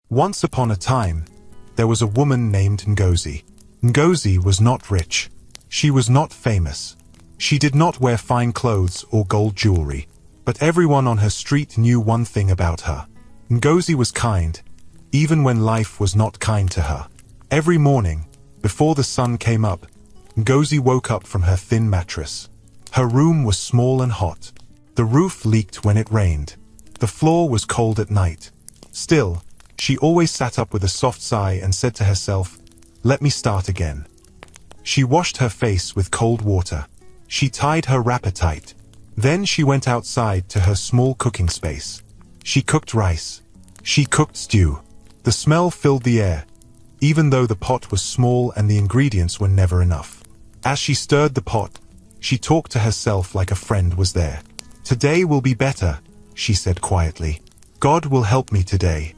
Once upon a time, there was a woman named Ngozi. Ngozi was not rich. She was not famous. She did not wear fine clothes or gold jewelry. But everyone on her street knew one thing about her. Ngozi was kind, even when life was not kind to her. Every morning, before the sun came up, Ngozi woke up from her thin mattress. Her room was small and hot. The roof leaked when it rained. The floor was cold at night. Still, she always sat up with a soft sigh and said to herself, "Let me start again." She washed her face with cold water. She tied her wrapper tight. Then she went outside to her small cooking space. She cooked rice. She cooked stew. The smell filled the air, even though the pot was small and the ingredients were never enough. As she stirred the pot, she talked to herself like a friend was there. "Today will be better," she said quietly. "God will help me today."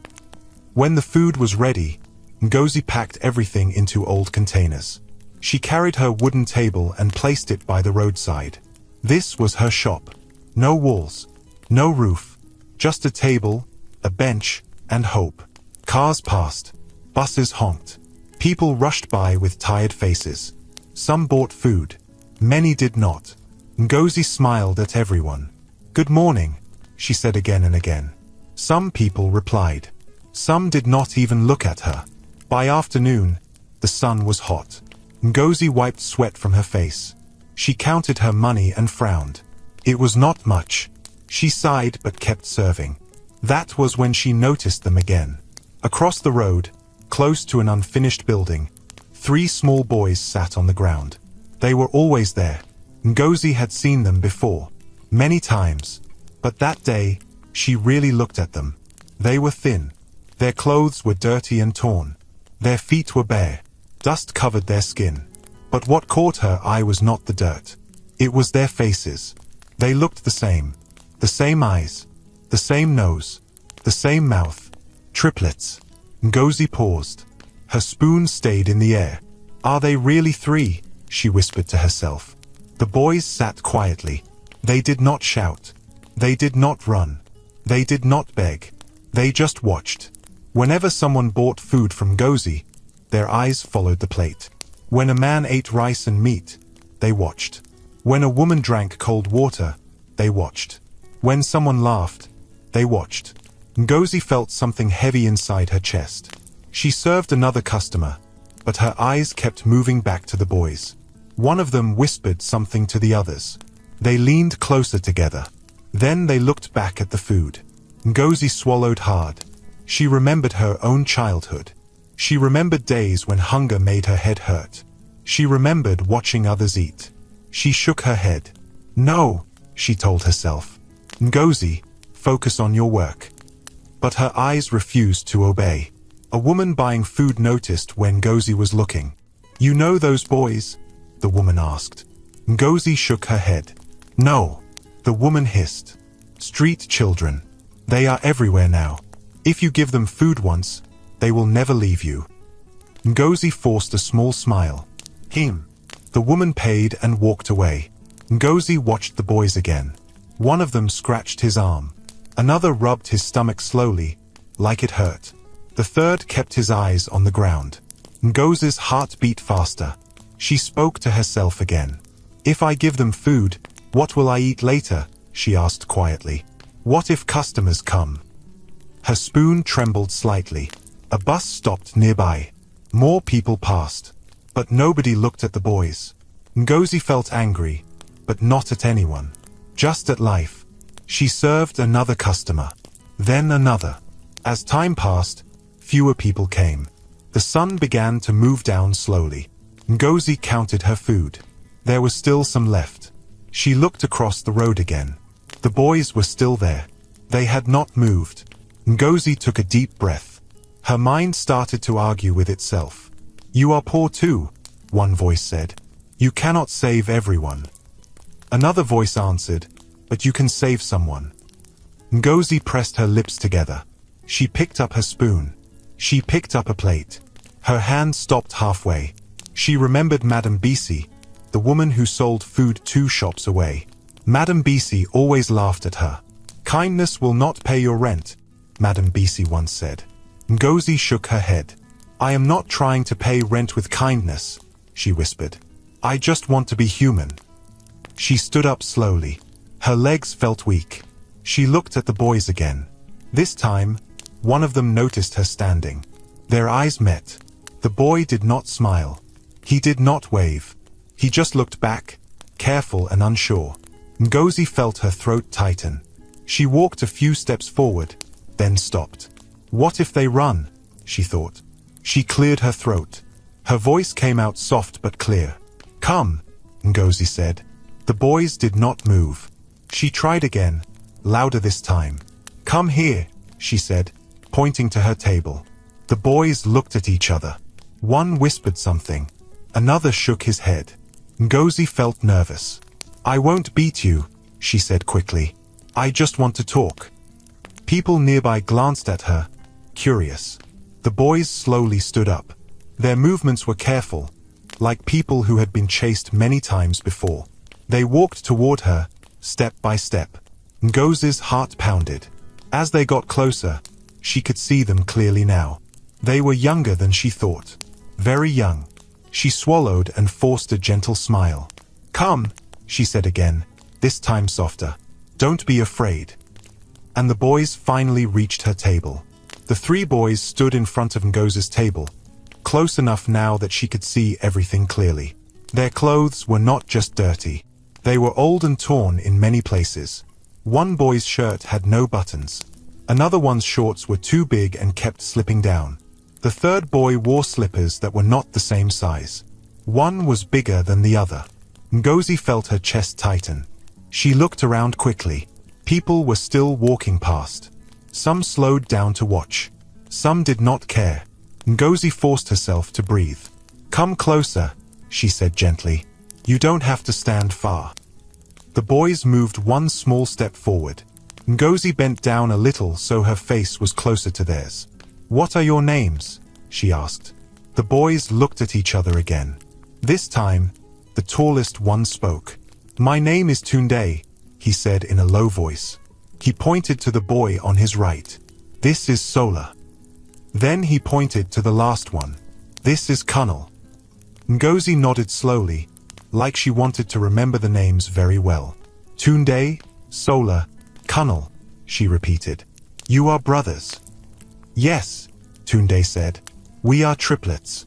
When the food was ready, Ngozi packed everything into old containers. She carried her wooden table and placed it by the roadside. This was her shop. No walls, no roof, just a table, a bench, and hope. Cars passed. Buses honked. People rushed by with tired faces. Some bought food. Many did not. Ngozi smiled at everyone. "Good morning," she said again and again. Some people replied. Some did not even look at her. By afternoon, the sun was hot. Ngozi wiped sweat from her face. She counted her money and frowned. It was not much. She sighed but kept serving. That was when she noticed them again. Across the road, close to an unfinished building, 3 small boys sat on the ground. They were always there. Ngozi had seen them before, many times, but that day, she really looked at them. They were thin. Their clothes were dirty and torn. Their feet were bare. Dust covered their skin. But what caught her eye was not the dirt. It was their faces. They looked the same. The same eyes. The same nose. The same mouth. Triplets. Ngozi paused. Her spoon stayed in the air. "Are they really 3?" she whispered to herself. The boys sat quietly. They did not shout. They did not run. They did not beg. They just watched. Whenever someone bought food from Ngozi, their eyes followed the plate. When a man ate rice and meat, they watched. When a woman drank cold water, they watched. When someone laughed, they watched. Ngozi felt something heavy inside her chest. She served another customer, but her eyes kept moving back to the boys. One of them whispered something to the others. They leaned closer together. Then they looked back at the food. Ngozi swallowed hard. She remembered her own childhood. She remembered days when hunger made her head hurt. She remembered watching others eat. She shook her head. "No," she told herself. "Ngozi, focus on your work." But her eyes refused to obey. A woman buying food noticed when Ngozi was looking. "You know those boys?" the woman asked. Ngozi shook her head. "No," the woman hissed. "Street children. They are everywhere now. If you give them food once, they will never leave you." Ngozi forced a small smile. The woman paid and walked away. Ngozi watched the boys again. One of them scratched his arm. Another rubbed his stomach slowly, like it hurt. The third kept his eyes on the ground. Ngozi's heart beat faster. She spoke to herself again. "If I give them food, what will I eat later?" she asked quietly. "What if customers come?" Her spoon trembled slightly. A bus stopped nearby. More people passed. But nobody looked at the boys. Ngozi felt angry, but not at anyone. Just at life. She served another customer. Then another. As time passed, fewer people came. The sun began to move down slowly. Ngozi counted her food. There was still some left. She looked across the road again. The boys were still there. They had not moved. Ngozi took a deep breath. Her mind started to argue with itself. "You are poor too," one voice said. "You cannot save everyone." Another voice answered, "But you can save someone." Ngozi pressed her lips together. She picked up her spoon. She picked up a plate. Her hand stopped halfway. She remembered Madame Bisi, the woman who sold food 2 shops away. Madame Bisi always laughed at her. "Kindness will not pay your rent," Madame Bisi once said. Ngozi shook her head. "I am not trying to pay rent with kindness," she whispered. "I just want to be human." She stood up slowly. Her legs felt weak. She looked at the boys again. This time, one of them noticed her standing. Their eyes met. The boy did not smile. He did not wave. He just looked back, careful and unsure. Ngozi felt her throat tighten. She walked a few steps forward, then stopped. "What if they run?" she thought. She cleared her throat. Her voice came out soft but clear. "Come," Ngozi said. The boys did not move. She tried again, louder this time. "Come here," she said, pointing to her table. The boys looked at each other. One whispered something. Another shook his head. Ngozi felt nervous. "I won't beat you," she said quickly. "I just want to talk." People nearby glanced at her, curious. The boys slowly stood up. Their movements were careful, like people who had been chased many times before. They walked toward her, step by step. Ngozi's heart pounded. As they got closer, she could see them clearly now. They were younger than she thought. Very young. She swallowed and forced a gentle smile. "Come," she said again, this time softer. "Don't be afraid." And the boys finally reached her table. The three boys stood in front of Ngozi's table, close enough now that she could see everything clearly. Their clothes were not just dirty. They were old and torn in many places. One boy's shirt had no buttons. Another one's shorts were too big and kept slipping down. The third boy wore slippers that were not the same size. One was bigger than the other. Ngozi felt her chest tighten. She looked around quickly. People were still walking past. Some slowed down to watch. Some did not care. Ngozi forced herself to breathe. "Come closer," she said gently. "You don't have to stand far." The boys moved one small step forward. Ngozi bent down a little so her face was closer to theirs. "What are your names?" she asked. The boys looked at each other again. This time, the tallest one spoke. "My name is Tunde," he said in a low voice. He pointed to the boy on his right. "This is Sola." Then he pointed to the last one. "This is Kunal." Ngozi nodded slowly, like she wanted to remember the names very well. "Tunde, Sola, Kunal," she repeated. "You are brothers?" "Yes," Tunde said. "We are triplets."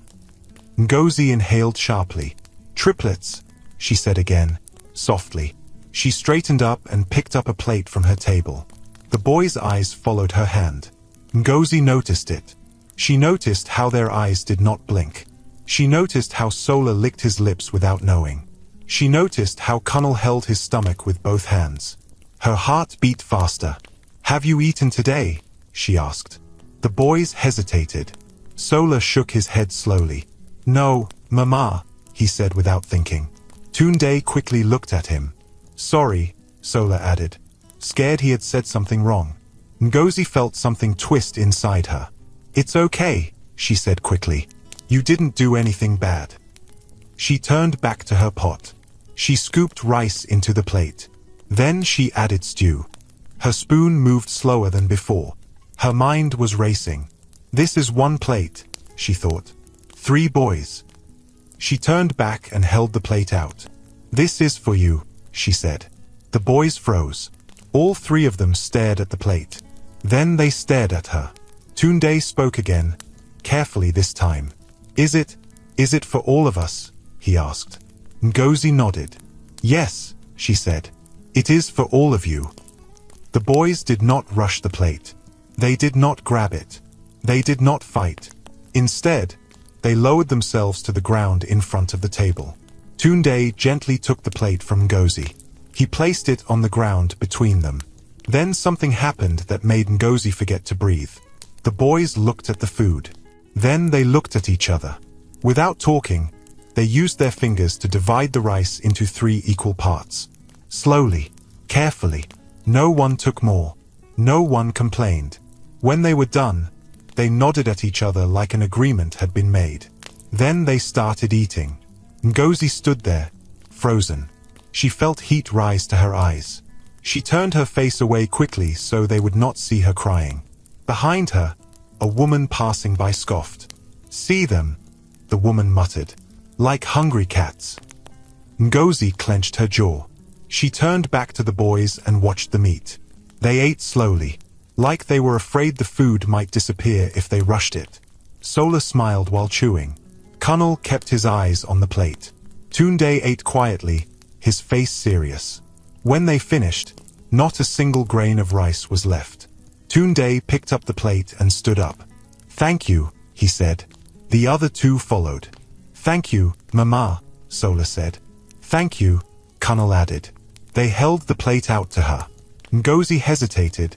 Ngozi inhaled sharply. "Triplets," she said again, softly. She straightened up and picked up a plate from her table. The boy's eyes followed her hand. Ngozi noticed it. She noticed how their eyes did not blink. She noticed how Sola licked his lips without knowing. She noticed how Kunal held his stomach with both hands. Her heart beat faster. "Have you eaten today?" she asked. The boys hesitated. Sola shook his head slowly. "No, Mama," he said without thinking. Tunde quickly looked at him. "Sorry," Sola added, scared he had said something wrong. Ngozi felt something twist inside her. "It's okay," she said quickly. "You didn't do anything bad." She turned back to her pot. She scooped rice into the plate. Then she added stew. Her spoon moved slower than before. Her mind was racing. "This is one plate," she thought. 3 boys. She turned back and held the plate out. "This is for you," she said. The boys froze. All 3 of them stared at the plate. Then they stared at her. Tunde spoke again, carefully this time. Is it for all of us?" he asked. Ngozi nodded. "Yes," she said. "It is for all of you." The boys did not rush the plate. They did not grab it. They did not fight. Instead, they lowered themselves to the ground in front of the table. Tunde gently took the plate from Ngozi. He placed it on the ground between them. Then something happened that made Ngozi forget to breathe. The boys looked at the food. Then they looked at each other. Without talking, they used their fingers to divide the rice into 3 equal parts. Slowly, carefully. No one took more. No one complained. When they were done, they nodded at each other like an agreement had been made. Then they started eating. Ngozi stood there, frozen. She felt heat rise to her eyes. She turned her face away quickly so they would not see her crying. Behind her, A woman passing by scoffed. "See them," the woman muttered. "Like hungry cats." Ngozi clenched her jaw. She turned back to the boys and watched them eat. They ate slowly, like they were afraid the food might disappear if they rushed it. Sola smiled while chewing. Kunal kept his eyes on the plate. Tunde ate quietly, his face serious. When they finished, not a single grain of rice was left. Tunde picked up the plate and stood up. "Thank you," he said. The other two followed. "Thank you, Mama," Sola said. "Thank you," Kunal added. They held the plate out to her. Ngozi hesitated,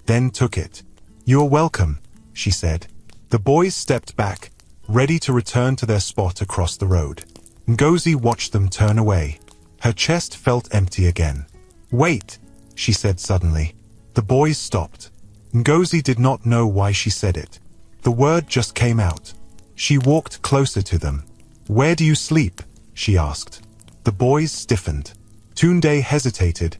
then took it. "You're welcome," she said. The boys stepped back, ready to return to their spot across the road. Ngozi watched them turn away. Her chest felt empty again. "Wait," she said suddenly. The boys stopped. Ngozi did not know why she said it. The word just came out. She walked closer to them. "Where do you sleep?" she asked. The boys stiffened. Tunde hesitated,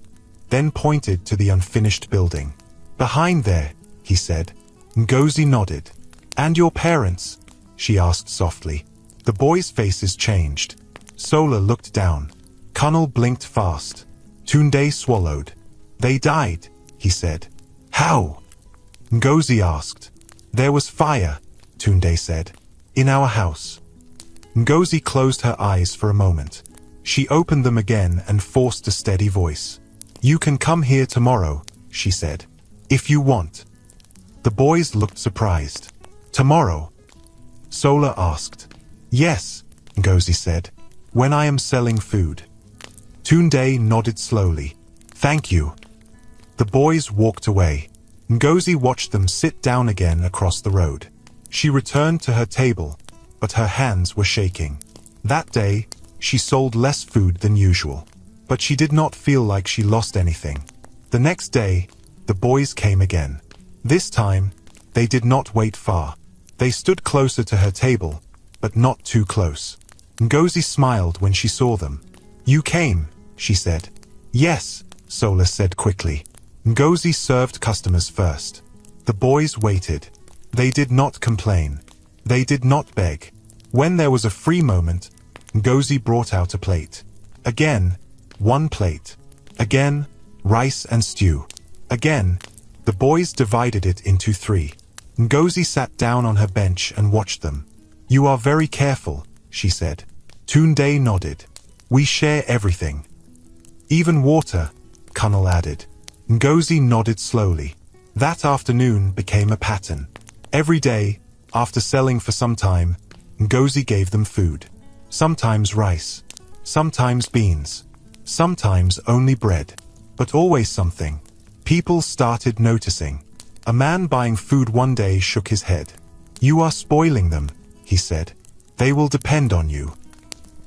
then pointed to the unfinished building. "Behind there," he said. Ngozi nodded. "And your parents?" she asked softly. The boys' faces changed. Sola looked down. Kunal blinked fast. Tunde swallowed. "They died," he said. "How?" Ngozi asked. "There was fire," Tunde said. "In our house." Ngozi closed her eyes for a moment. She opened them again and forced a steady voice. "You can come here tomorrow," she said. "If you want." The boys looked surprised. "Tomorrow?" Sola asked. "Yes," Ngozi said. "When I am selling food." Tunde nodded slowly. "Thank you." The boys walked away. Ngozi watched them sit down again across the road. She returned to her table, but her hands were shaking. That day, she sold less food than usual. But she did not feel like she lost anything. The next day, the boys came again. This time, they did not wait far. They stood closer to her table, but not too close. Ngozi smiled when she saw them. "You came," she said. "Yes," Sola said quickly. Ngozi served customers first. The boys waited. They did not complain. They did not beg. When there was a free moment, Ngozi brought out a plate. Again, one plate. Again, rice and stew. Again, the boys divided it into 3. Ngozi sat down on her bench and watched them. "You are very careful," she said. Tunde nodded. "We share everything." "Even water," Kunal added. Ngozi nodded slowly. That afternoon became a pattern. Every day, after selling for some time, Ngozi gave them food. Sometimes rice, sometimes beans, sometimes only bread, but always something. People started noticing. A man buying food one day shook his head. "You are spoiling them," he said. "They will depend on you."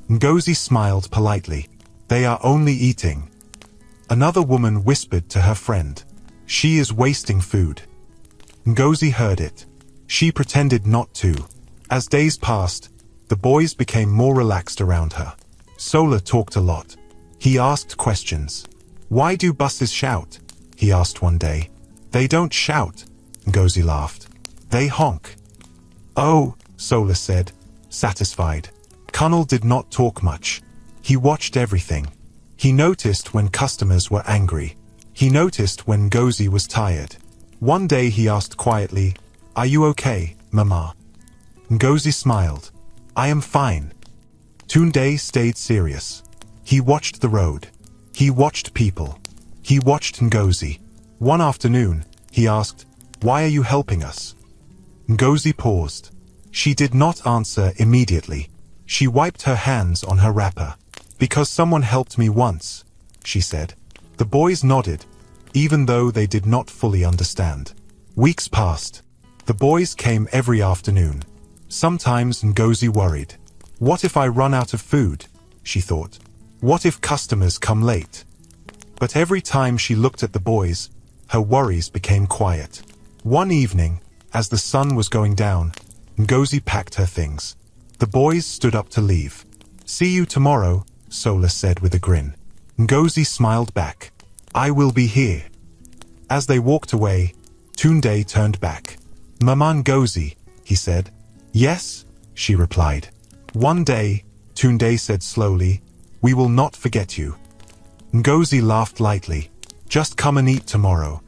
Ngozi smiled politely. "They are only eating." Another woman whispered to her friend. "She is wasting food." Ngozi heard it. She pretended not to. As days passed, the boys became more relaxed around her. Sola talked a lot. He asked questions. "Why do buses shout?" he asked one day. "They don't shout," Ngozi laughed. "They honk." "Oh," Sola said, satisfied. Kunal did not talk much. He watched everything. He noticed when customers were angry. He noticed when Ngozi was tired. One day he asked quietly, "Are you okay, Mama?" Ngozi smiled. "I am fine." Tunde stayed serious. He watched the road. He watched people. He watched Ngozi. One afternoon, he asked, "Why are you helping us?" Ngozi paused. She did not answer immediately. She wiped her hands on her wrapper. "Because someone helped me once," she said. The boys nodded, even though they did not fully understand. Weeks passed. The boys came every afternoon. Sometimes Ngozi worried. "What if I run out of food?" she thought. "What if customers come late?" But every time she looked at the boys, her worries became quiet. One evening, as the sun was going down, Ngozi packed her things. The boys stood up to leave. "See you tomorrow," Sola said with a grin. Ngozi smiled back. "I will be here." As they walked away, Tunde turned back. "Mama Ngozi," he said. "Yes," she replied. "One day," Tunde said slowly, "we will not forget you." Ngozi laughed lightly. "Just come and eat tomorrow."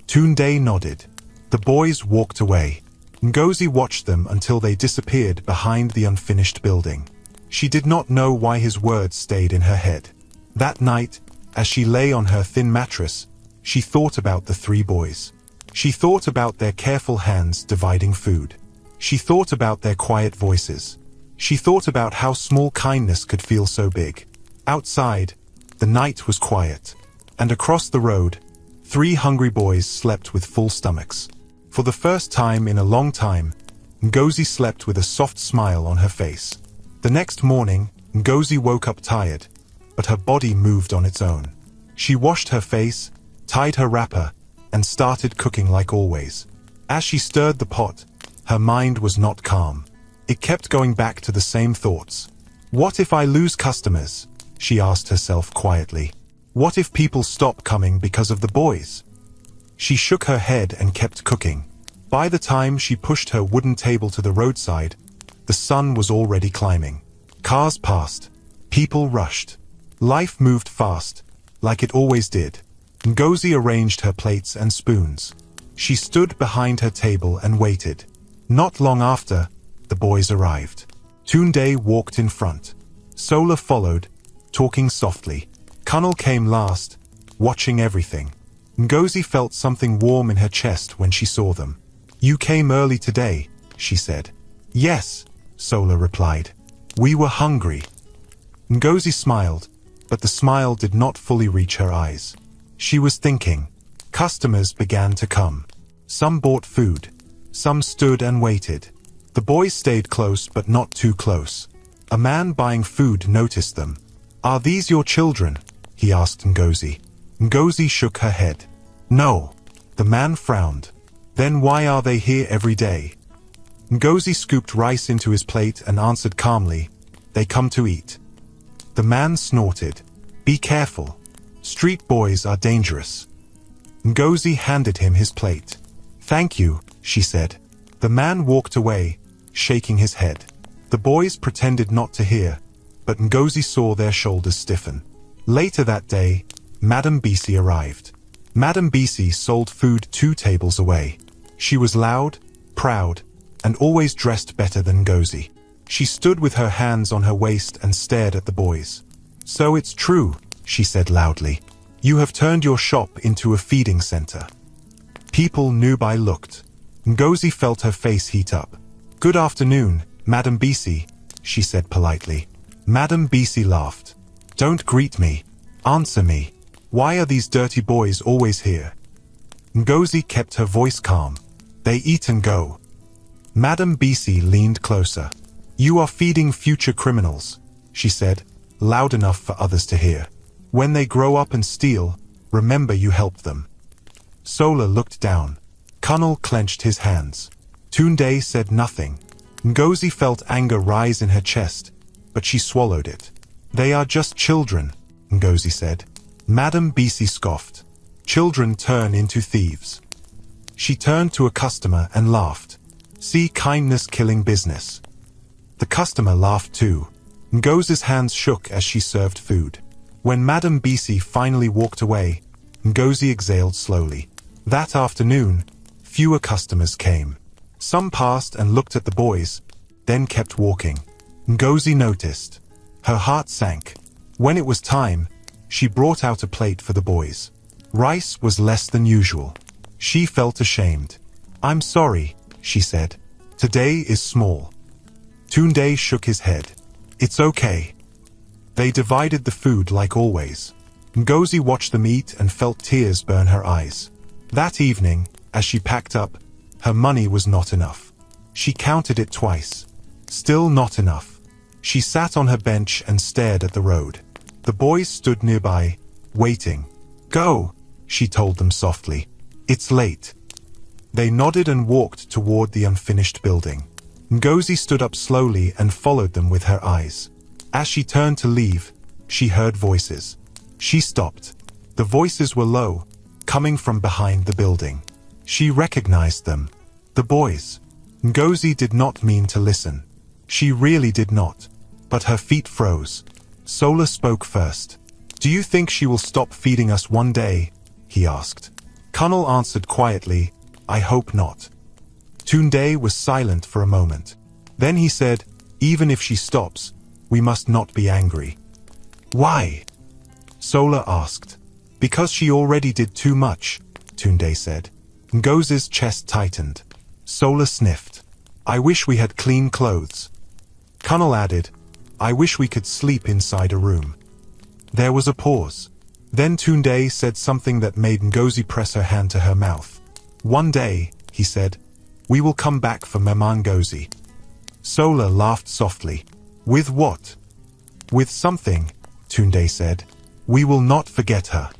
Tunde nodded. The boys walked away. Ngozi watched them until they disappeared behind the unfinished building. She did not know why his words stayed in her head. That night, as she lay on her thin mattress, she thought about the three boys. She thought about their careful hands dividing food. She thought about their quiet voices. She thought about how small kindness could feel so big. Outside, the night was quiet, and across the road, three hungry boys slept with full stomachs. For the first time in a long time, Ngozi slept with a soft smile on her face. The next morning, Ngozi woke up tired, but her body moved on its own. She washed her face, tied her wrapper, and started cooking like always. As she stirred the pot, her mind was not calm. It kept going back to the same thoughts. What if I lose customers? She asked herself quietly. What if people stop coming because of the boys? She shook her head and kept cooking. By the time she pushed her wooden table to the roadside, the sun was already climbing. Cars passed. People rushed. Life moved fast, like it always did. Ngozi arranged her plates and spoons. She stood behind her table and waited. Not long after, the boys arrived. Tunde walked in front. Sola followed, talking softly. Kunal came last, watching everything. Ngozi felt something warm in her chest when she saw them. "You came early today," she said. "Yes," Sola replied. "We were hungry." Ngozi smiled, but the smile did not fully reach her eyes. She was thinking. Customers began to come. Some bought food. Some stood and waited. The boys stayed close but not too close. A man buying food noticed them. "Are these your children?" he asked Ngozi. Ngozi shook her head. "No." The man frowned. "Then why are they here every day?" Ngozi scooped rice into his plate and answered calmly, "They come to eat." The man snorted. "Be careful. Street boys are dangerous." Ngozi handed him his plate. "Thank you," she said. The man walked away, shaking his head. The boys pretended not to hear, but Ngozi saw their shoulders stiffen. Later that day, Madame Bisi arrived. Madame Bisi sold food 2 tables away. She was loud, proud, and always dressed better than Ngozi. She stood with her hands on her waist and stared at the boys. "So it's true," she said loudly. "You have turned your shop into a feeding center." People nearby looked. Ngozi felt her face heat up. "Good afternoon, Madame Bisi," she said politely. Madame Bisi laughed. "Don't greet me. Answer me. Why are these dirty boys always here?" Ngozi kept her voice calm. "They eat and go." Madame Bisi leaned closer. "You are feeding future criminals," she said, loud enough for others to hear. "When they grow up and steal, remember you helped them." Sola looked down. Kunal clenched his hands. Tunde said nothing. Ngozi felt anger rise in her chest, but she swallowed it. "They are just children," Ngozi said. Madame Bisi scoffed. "Children turn into thieves." She turned to a customer and laughed. "See kindness killing business." The customer laughed too. Ngozi's hands shook as she served food. When Madame Bisi finally walked away, Ngozi exhaled slowly. That afternoon, fewer customers came. Some passed and looked at the boys, then kept walking. Ngozi noticed. Her heart sank. When it was time, she brought out a plate for the boys. Rice was less than usual. She felt ashamed. "I'm sorry," she said. "Today is small." Tunde shook his head. "It's okay." They divided the food like always. Ngozi watched them eat and felt tears burn her eyes. That evening, as she packed up, her money was not enough. She counted it twice. Still not enough. She sat on her bench and stared at the road. The boys stood nearby, waiting. "Go," she told them softly. "It's late." They nodded and walked toward the unfinished building. Ngozi stood up slowly and followed them with her eyes. As she turned to leave, she heard voices. She stopped. The voices were low, coming from behind the building. She recognized them. The boys. Ngozi did not mean to listen. She really did not. But her feet froze. Sola spoke first. "Do you think she will stop feeding us one day?" he asked. Kunal answered quietly, "I hope not." Tunde was silent for a moment. Then he said, "Even if she stops, we must not be angry." "Why?" Sola asked. "Because she already did too much," Tunde said. Ngozi's chest tightened. Sola sniffed. "I wish we had clean clothes." Kunal added, "I wish we could sleep inside a room." There was a pause. Then Tunde said something that made Ngozi press her hand to her mouth. "One day," he said, "we will come back for Mama Ngozi." Sola laughed softly. "With what?" "With something," Tunde said. "We will not forget her."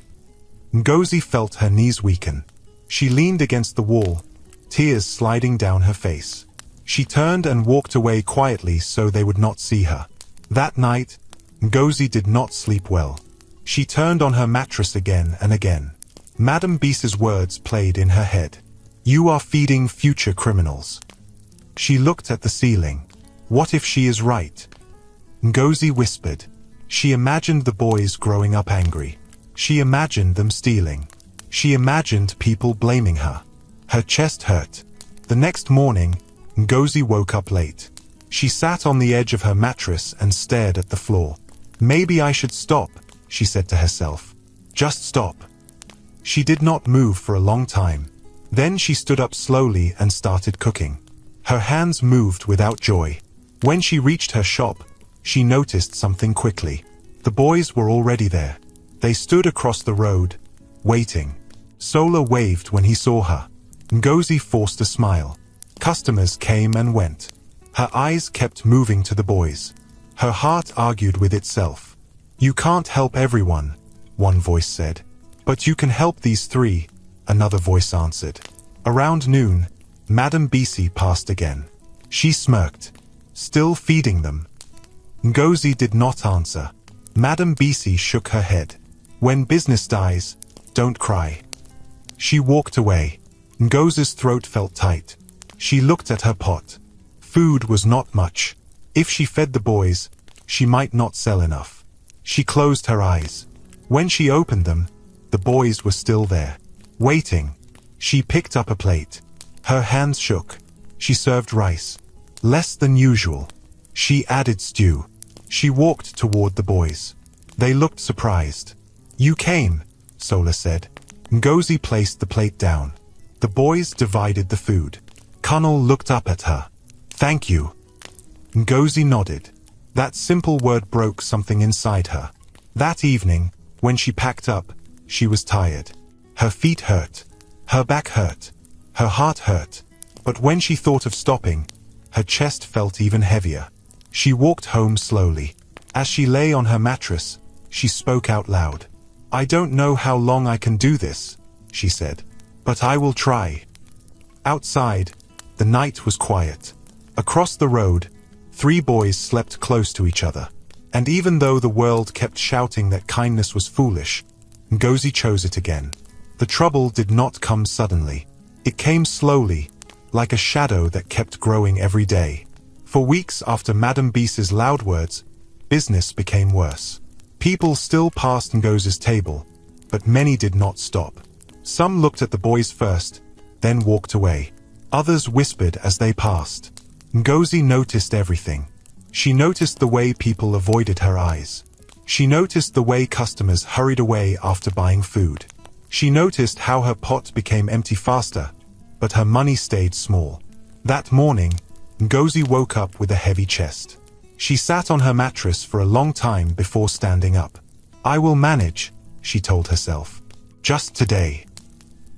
Ngozi felt her knees weaken. She leaned against the wall, tears sliding down her face. She turned and walked away quietly so they would not see her. That night, Ngozi did not sleep well. She turned on her mattress again and again. Madame Bissa's words played in her head. "You are feeding future criminals." She looked at the ceiling. What if she is right? Ngozi whispered. She imagined the boys growing up angry. She imagined them stealing. She imagined people blaming her. Her chest hurt. The next morning, Ngozi woke up late. She sat on the edge of her mattress and stared at the floor. "Maybe I should stop," she said to herself. "Just stop." She did not move for a long time. Then she stood up slowly and started cooking. Her hands moved without joy. When she reached her shop, she noticed something quickly. The boys were already there. They stood across the road, waiting. Sola waved when he saw her. Ngozi forced a smile. Customers came and went. Her eyes kept moving to the boys. Her heart argued with itself. "You can't help everyone," one voice said. "But you can help these three," another voice answered. Around noon, Madame Bisi passed again. She smirked. "Still feeding them?" Ngozi did not answer. Madame Bisi shook her head. "When business dies, don't cry." She walked away. Ngozi's throat felt tight. She looked at her pot. Food was not much. If she fed the boys, she might not sell enough. She closed her eyes. When she opened them, the boys were still there, waiting. She picked up a plate. Her hands shook. She served rice. Less than usual. She added stew. She walked toward the boys. They looked surprised. "You came," Sola said. Ngozi placed the plate down. The boys divided the food. Kunal looked up at her. "Thank you." Ngozi nodded. That simple word broke something inside her. That evening, when she packed up, she was tired. Her feet hurt. Her back hurt. Her heart hurt. But when she thought of stopping, her chest felt even heavier. She walked home slowly. As she lay on her mattress, she spoke out loud. "I don't know how long I can do this," she said. "But I will try." Outside, the night was quiet. Across the road, 3 boys slept close to each other. And even though the world kept shouting that kindness was foolish, Ngozi chose it again. The trouble did not come suddenly. It came slowly, like a shadow that kept growing every day. For weeks after Madame Bissa's loud words, business became worse. People still passed Ngozi's table, but many did not stop. Some looked at the boys first, then walked away. Others whispered as they passed. Ngozi noticed everything. She noticed the way people avoided her eyes. She noticed the way customers hurried away after buying food. She noticed how her pot became empty faster, but her money stayed small. That morning, Ngozi woke up with a heavy chest. She sat on her mattress for a long time before standing up. "I will manage," she told herself. "Just today."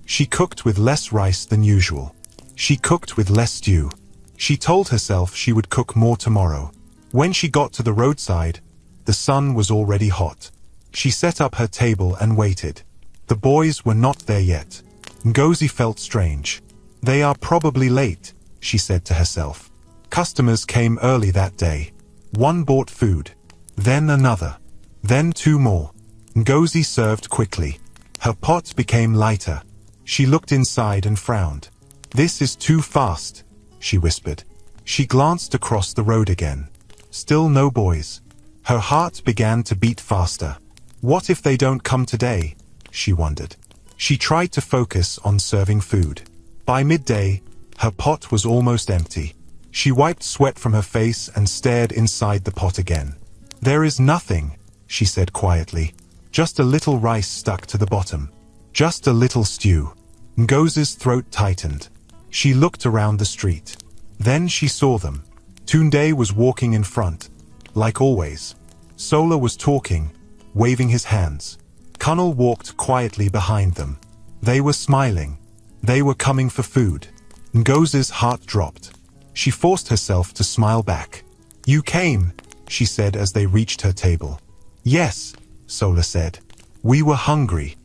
She cooked with less rice than usual. She cooked with less stew. She told herself she would cook more tomorrow. When she got to the roadside, the sun was already hot. She set up her table and waited. The boys were not there yet. Ngozi felt strange. "They are probably late," she said to herself. Customers came early that day. One bought food, then another, then 2 more. Ngozi served quickly. Her pot became lighter. She looked inside and frowned. "This is too fast," she whispered. She glanced across the road again. Still no boys. Her heart began to beat faster. What if they don't come today? She wondered. She tried to focus on serving food. By midday, her pot was almost empty. She wiped sweat from her face and stared inside the pot again. "There is nothing," she said quietly. "Just a little rice stuck to the bottom. Just a little stew." Ngozi's throat tightened. She looked around the street. Then she saw them. Tunde was walking in front, like always. Sola was talking, waving his hands. Kunal walked quietly behind them. They were smiling. They were coming for food. Ngozi's heart dropped. She forced herself to smile back. "You came," she said as they reached her table. "Yes," Sola said. "We were hungry."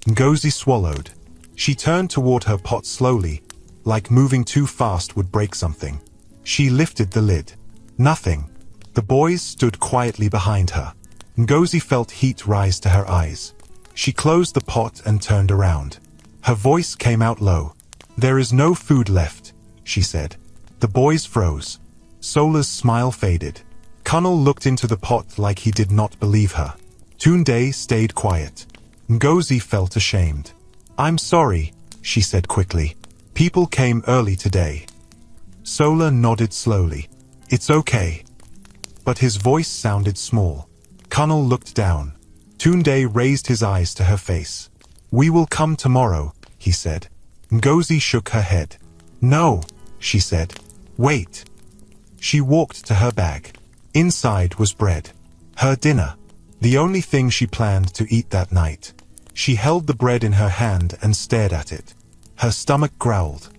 Ngozi swallowed. She turned toward her pot slowly, like moving too fast would break something. She lifted the lid. Nothing. The boys stood quietly behind her. Ngozi felt heat rise to her eyes. She closed the pot and turned around. Her voice came out low. "There is no food left," she said. The boys froze. Sola's smile faded. Kunal looked into the pot like he did not believe her. Tunde stayed quiet. Ngozi felt ashamed. "I'm sorry," she said quickly. "People came early today." Sola nodded slowly. "It's okay." But his voice sounded small. Kunal looked down. Tunde raised his eyes to her face. "We will come tomorrow," he said. Ngozi shook her head. "No," she said. "Wait." She walked to her bag. Inside was bread. Her dinner. The only thing she planned to eat that night. She held the bread in her hand and stared at it. Her stomach growled.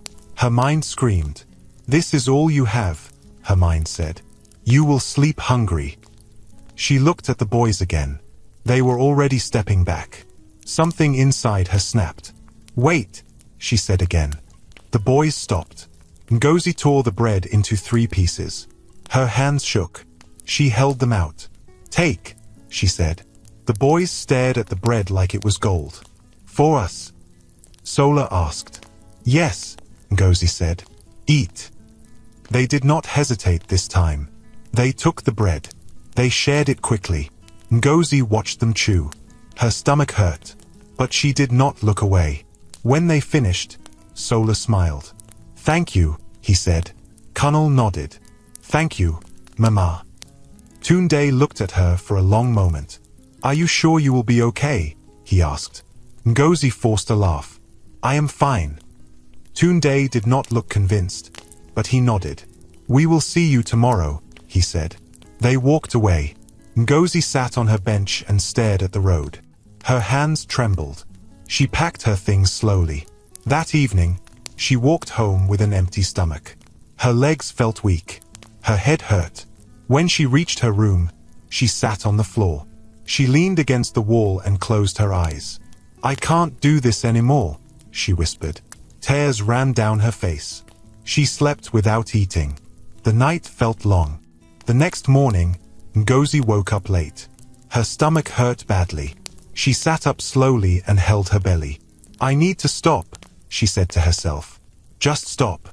Her mind screamed. "This is all you have," her mind said. "You will sleep hungry." She looked at the boys again. They were already stepping back. Something inside her snapped. "Wait," she said again. The boys stopped. Ngozi tore the bread into 3 pieces. Her hands shook. She held them out. "Take," she said. The boys stared at the bread like it was gold. "For us?" Sola asked. "Yes," Ngozi said. "Eat." They did not hesitate this time. They took the bread. They shared it quickly. Ngozi watched them chew. Her stomach hurt, but she did not look away. When they finished, Sola smiled. "Thank you," he said. Kunal nodded. "Thank you, Mama." Tunde looked at her for a long moment. "Are you sure you will be okay?" he asked. Ngozi forced a laugh. "I am fine." Tunde did not look convinced, but he nodded. "We will see you tomorrow," he said. They walked away. Ngozi sat on her bench and stared at the road. Her hands trembled. She packed her things slowly. That evening, she walked home with an empty stomach. Her legs felt weak. Her head hurt. When she reached her room, she sat on the floor. She leaned against the wall and closed her eyes. "I can't do this anymore," she whispered. Tears ran down her face. She slept without eating. The night felt long. The next morning, Ngozi woke up late. Her stomach hurt badly. She sat up slowly and held her belly. "I need to stop," she said to herself. "Just stop."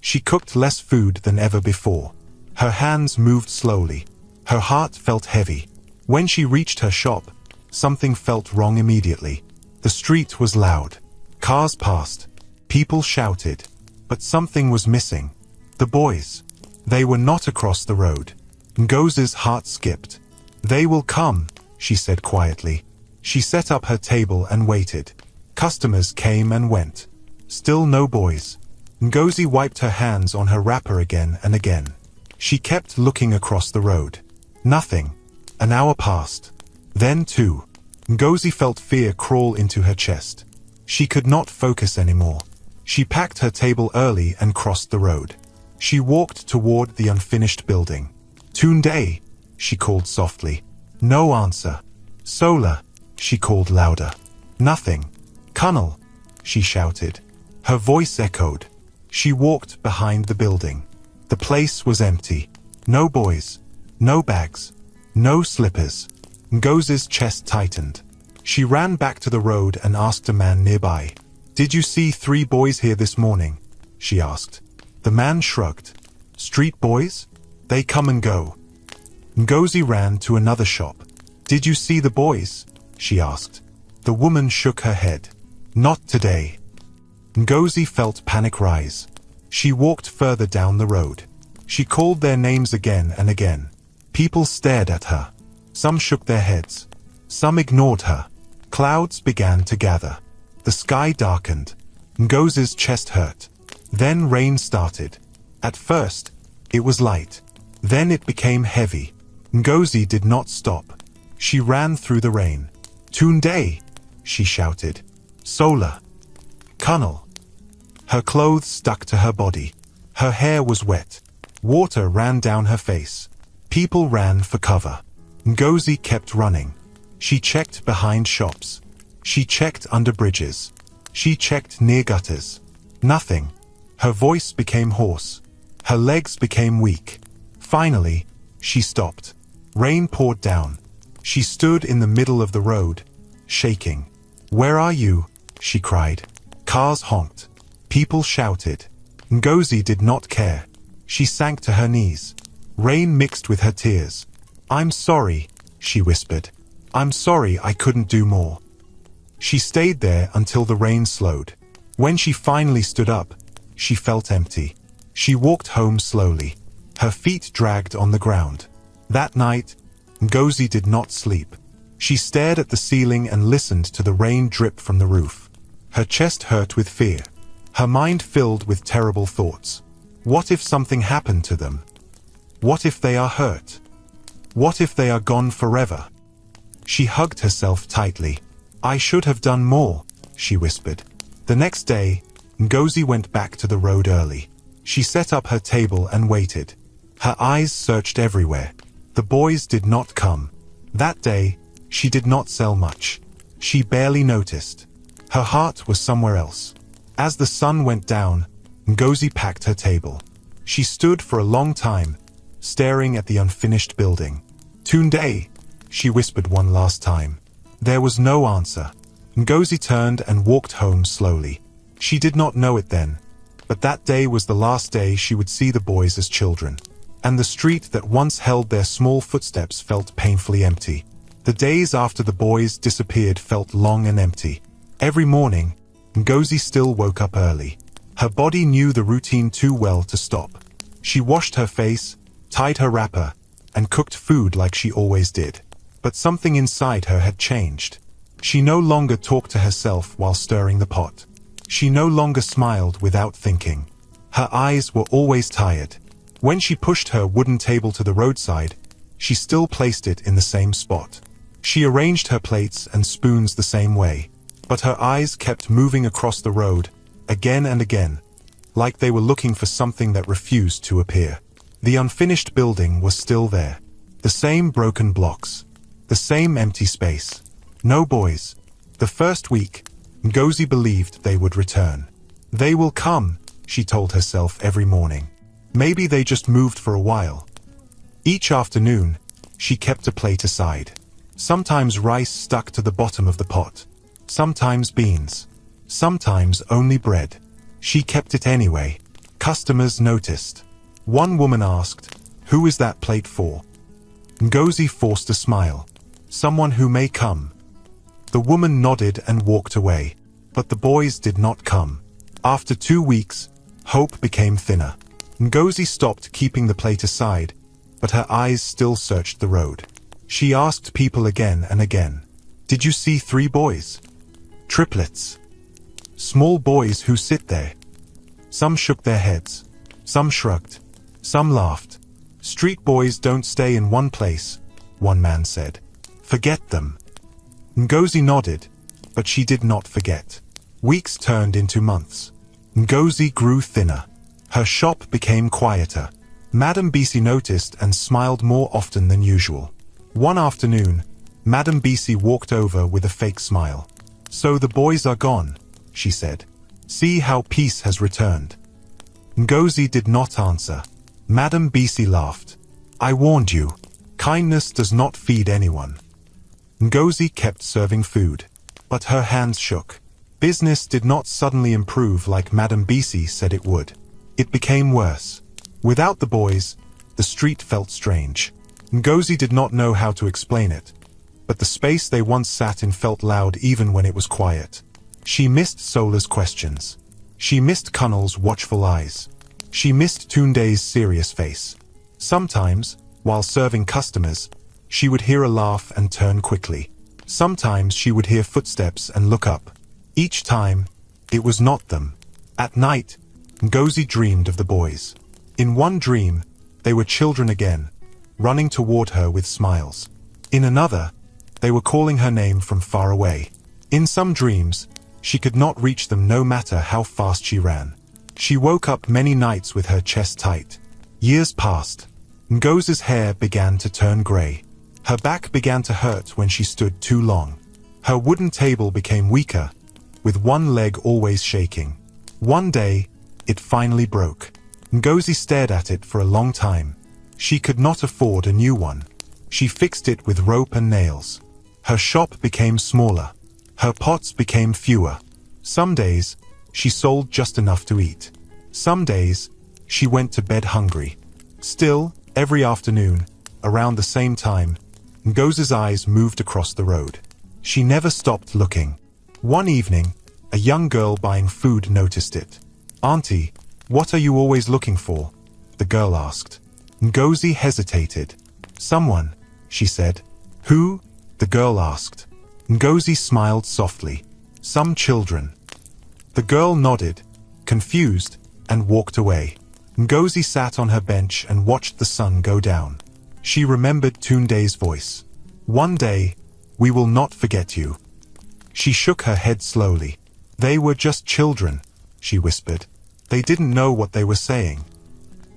She cooked less food than ever before. Her hands moved slowly. Her heart felt heavy. When she reached her shop, something felt wrong immediately. The street was loud. Cars passed. People shouted. But something was missing. The boys. They were not across the road. Ngozi's heart skipped. "They will come," she said quietly. She set up her table and waited. Customers came and went. Still no boys. Ngozi wiped her hands on her wrapper again and again. She kept looking across the road. Nothing. An hour passed. Then 2. Ngozi felt fear crawl into her chest. She could not focus anymore. She packed her table early and crossed the road. She walked toward the unfinished building. "Tunde," she called softly. No answer. "Sola," she called louder. Nothing. "Kunal," she shouted. Her voice echoed. She walked behind the building. The place was empty. No boys. No bags. No slippers. Ngozi's chest tightened. She ran back to the road and asked a man nearby. "Did you see 3 boys here this morning?" she asked. The man shrugged. "Street boys? They come and go." Ngozi ran to another shop. "Did you see the boys?" she asked. The woman shook her head. "Not today." Ngozi felt panic rise. She walked further down the road. She called their names again and again. People stared at her. Some shook their heads. Some ignored her. Clouds began to gather. The sky darkened. Ngozi's chest hurt. Then rain started. At first, it was light. Then it became heavy. Ngozi did not stop. She ran through the rain. "Tunde!" she shouted. "Sola! Kunnel!" Her clothes stuck to her body. Her hair was wet. Water ran down her face. People ran for cover. Ngozi kept running. She checked behind shops. She checked under bridges. She checked near gutters. Nothing. Her voice became hoarse. Her legs became weak. Finally, she stopped. Rain poured down. She stood in the middle of the road, shaking. "Where are you?" she cried. Cars honked. People shouted. Ngozi did not care. She sank to her knees. Rain mixed with her tears. "I'm sorry," she whispered. "I'm sorry I couldn't do more." She stayed there until the rain slowed. When she finally stood up, she felt empty. She walked home slowly. Her feet dragged on the ground. That night, Ngozi did not sleep. She stared at the ceiling and listened to the rain drip from the roof. Her chest hurt with fear. Her mind filled with terrible thoughts. What if something happened to them? What if they are hurt? What if they are gone forever? She hugged herself tightly. "I should have done more," she whispered. The next day, Ngozi went back to the road early. She set up her table and waited. Her eyes searched everywhere. The boys did not come. That day, she did not sell much. She barely noticed. Her heart was somewhere else. As the sun went down, Ngozi packed her table. She stood for a long time, staring at the unfinished building. "Tunde," she whispered one last time. There was no answer. Ngozi turned and walked home slowly. She did not know it then, but that day was the last day she would see the boys as children. And the street that once held their small footsteps felt painfully empty. The days after the boys disappeared felt long and empty. Every morning, Ngozi still woke up early. Her body knew the routine too well to stop. She washed her face, tied her wrapper, and cooked food like she always did. But something inside her had changed. She no longer talked to herself while stirring the pot. She no longer smiled without thinking. Her eyes were always tired. When she pushed her wooden table to the roadside, she still placed it in the same spot. She arranged her plates and spoons the same way. But her eyes kept moving across the road, again and again, like they were looking for something that refused to appear. The unfinished building was still there. The same broken blocks. The same empty space. No boys. The first week, Ngozi believed they would return. "They will come," she told herself every morning. Maybe they just moved for a while. Each afternoon, she kept a plate aside. Sometimes rice stuck to the bottom of the pot. Sometimes beans. Sometimes only bread. She kept it anyway. Customers noticed. One woman asked, "Who is that plate for?" Ngozi forced a smile. "Someone who may come." The woman nodded and walked away. But the boys did not come. After 2 weeks, hope became thinner. Ngozi stopped keeping the plate aside, but her eyes still searched the road. She asked people again and again, "Did you see 3 boys? Triplets. Small boys who sit there." Some shook their heads. Some shrugged. Some laughed. "Street boys don't stay in one place," one man said. "Forget them." Ngozi nodded, but she did not forget. Weeks turned into months. Ngozi grew thinner. Her shop became quieter. Madame Bisi noticed and smiled more often than usual. One afternoon, Madame Bisi walked over with a fake smile. "So the boys are gone," she said. "See how peace has returned." Ngozi did not answer. Madame Bisi laughed. "I warned you. Kindness does not feed anyone." Ngozi kept serving food, but her hands shook. Business did not suddenly improve like Madame Bisi said it would. It became worse. Without the boys, the street felt strange. Ngozi did not know how to explain it, but the space they once sat in felt loud even when it was quiet. She missed Sola's questions. She missed Kunal's watchful eyes. She missed Tunde's serious face. Sometimes, while serving customers, she would hear a laugh and turn quickly. Sometimes she would hear footsteps and look up. Each time, it was not them. At night, Ngozi dreamed of the boys. In one dream, they were children again, running toward her with smiles. In another, they were calling her name from far away. In some dreams, she could not reach them no matter how fast she ran. She woke up many nights with her chest tight. Years passed. Ngozi's hair began to turn gray. Her back began to hurt when she stood too long. Her wooden table became weaker, with one leg always shaking. One day, it finally broke. Ngozi stared at it for a long time. She could not afford a new one. She fixed it with rope and nails. Her shop became smaller. Her pots became fewer. Some days, she sold just enough to eat. Some days, she went to bed hungry. Still, every afternoon, around the same time, Ngozi's eyes moved across the road. She never stopped looking. One evening, a young girl buying food noticed it. "Auntie, what are you always looking for?" the girl asked. Ngozi hesitated. "Someone," she said. "Who?" the girl asked. Ngozi smiled softly. "Some children." The girl nodded, confused, and walked away. Ngozi sat on her bench and watched the sun go down. She remembered Tunde's voice. "One day, we will not forget you." She shook her head slowly. "They were just children," she whispered. "They didn't know what they were saying."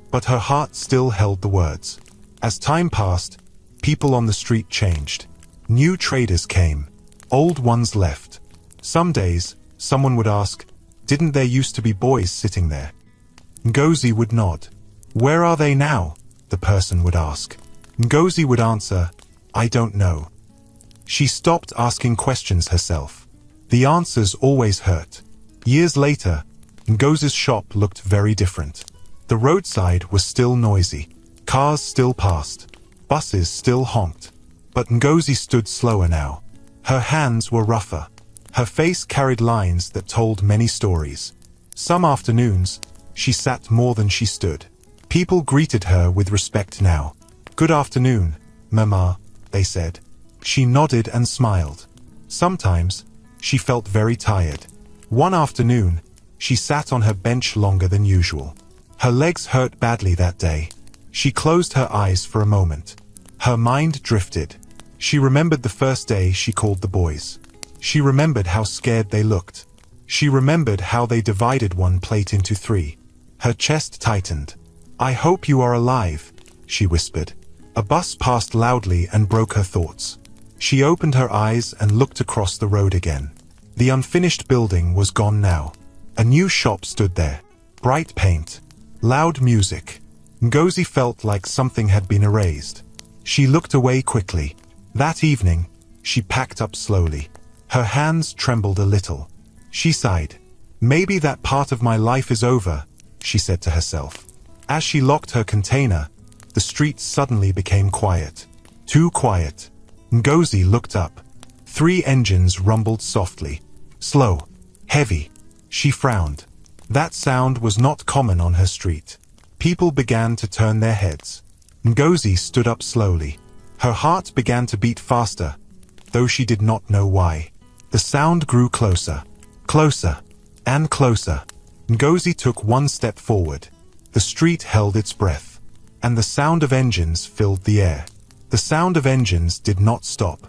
But her heart still held the words. As time passed, people on the street changed. New traders came. Old ones left. Some days, someone would ask, "Didn't there used to be boys sitting there?" Ngozi would nod. "Where are they now?" the person would ask. Ngozi would answer, "I don't know." She stopped asking questions herself. The answers always hurt. Years later, Ngozi's shop looked very different. The roadside was still noisy. Cars still passed. Buses still honked. But Ngozi stood slower now. Her hands were rougher. Her face carried lines that told many stories. Some afternoons, she sat more than she stood. People greeted her with respect now. "Good afternoon, Mama," they said. She nodded and smiled. Sometimes, she felt very tired. One afternoon, she sat on her bench longer than usual. Her legs hurt badly that day. She closed her eyes for a moment. Her mind drifted. She remembered the first day she called the boys. She remembered how scared they looked. She remembered how they divided one plate into three. Her chest tightened. "I hope you are alive," she whispered. A bus passed loudly and broke her thoughts. She opened her eyes and looked across the road again. The unfinished building was gone now. A new shop stood there. Bright paint. Loud music. Ngozi felt like something had been erased. She looked away quickly. That evening, she packed up slowly. Her hands trembled a little. She sighed. "Maybe that part of my life is over," she said to herself. As she locked her container, the street suddenly became quiet. Too quiet. Ngozi looked up. 3 engines rumbled softly. Slow. Heavy. She frowned. That sound was not common on her street. People began to turn their heads. Ngozi stood up slowly. Her heart began to beat faster, though she did not know why. The sound grew closer. Closer. And closer. Ngozi took one step forward. The street held its breath. And the sound of engines filled the air. The sound of engines did not stop.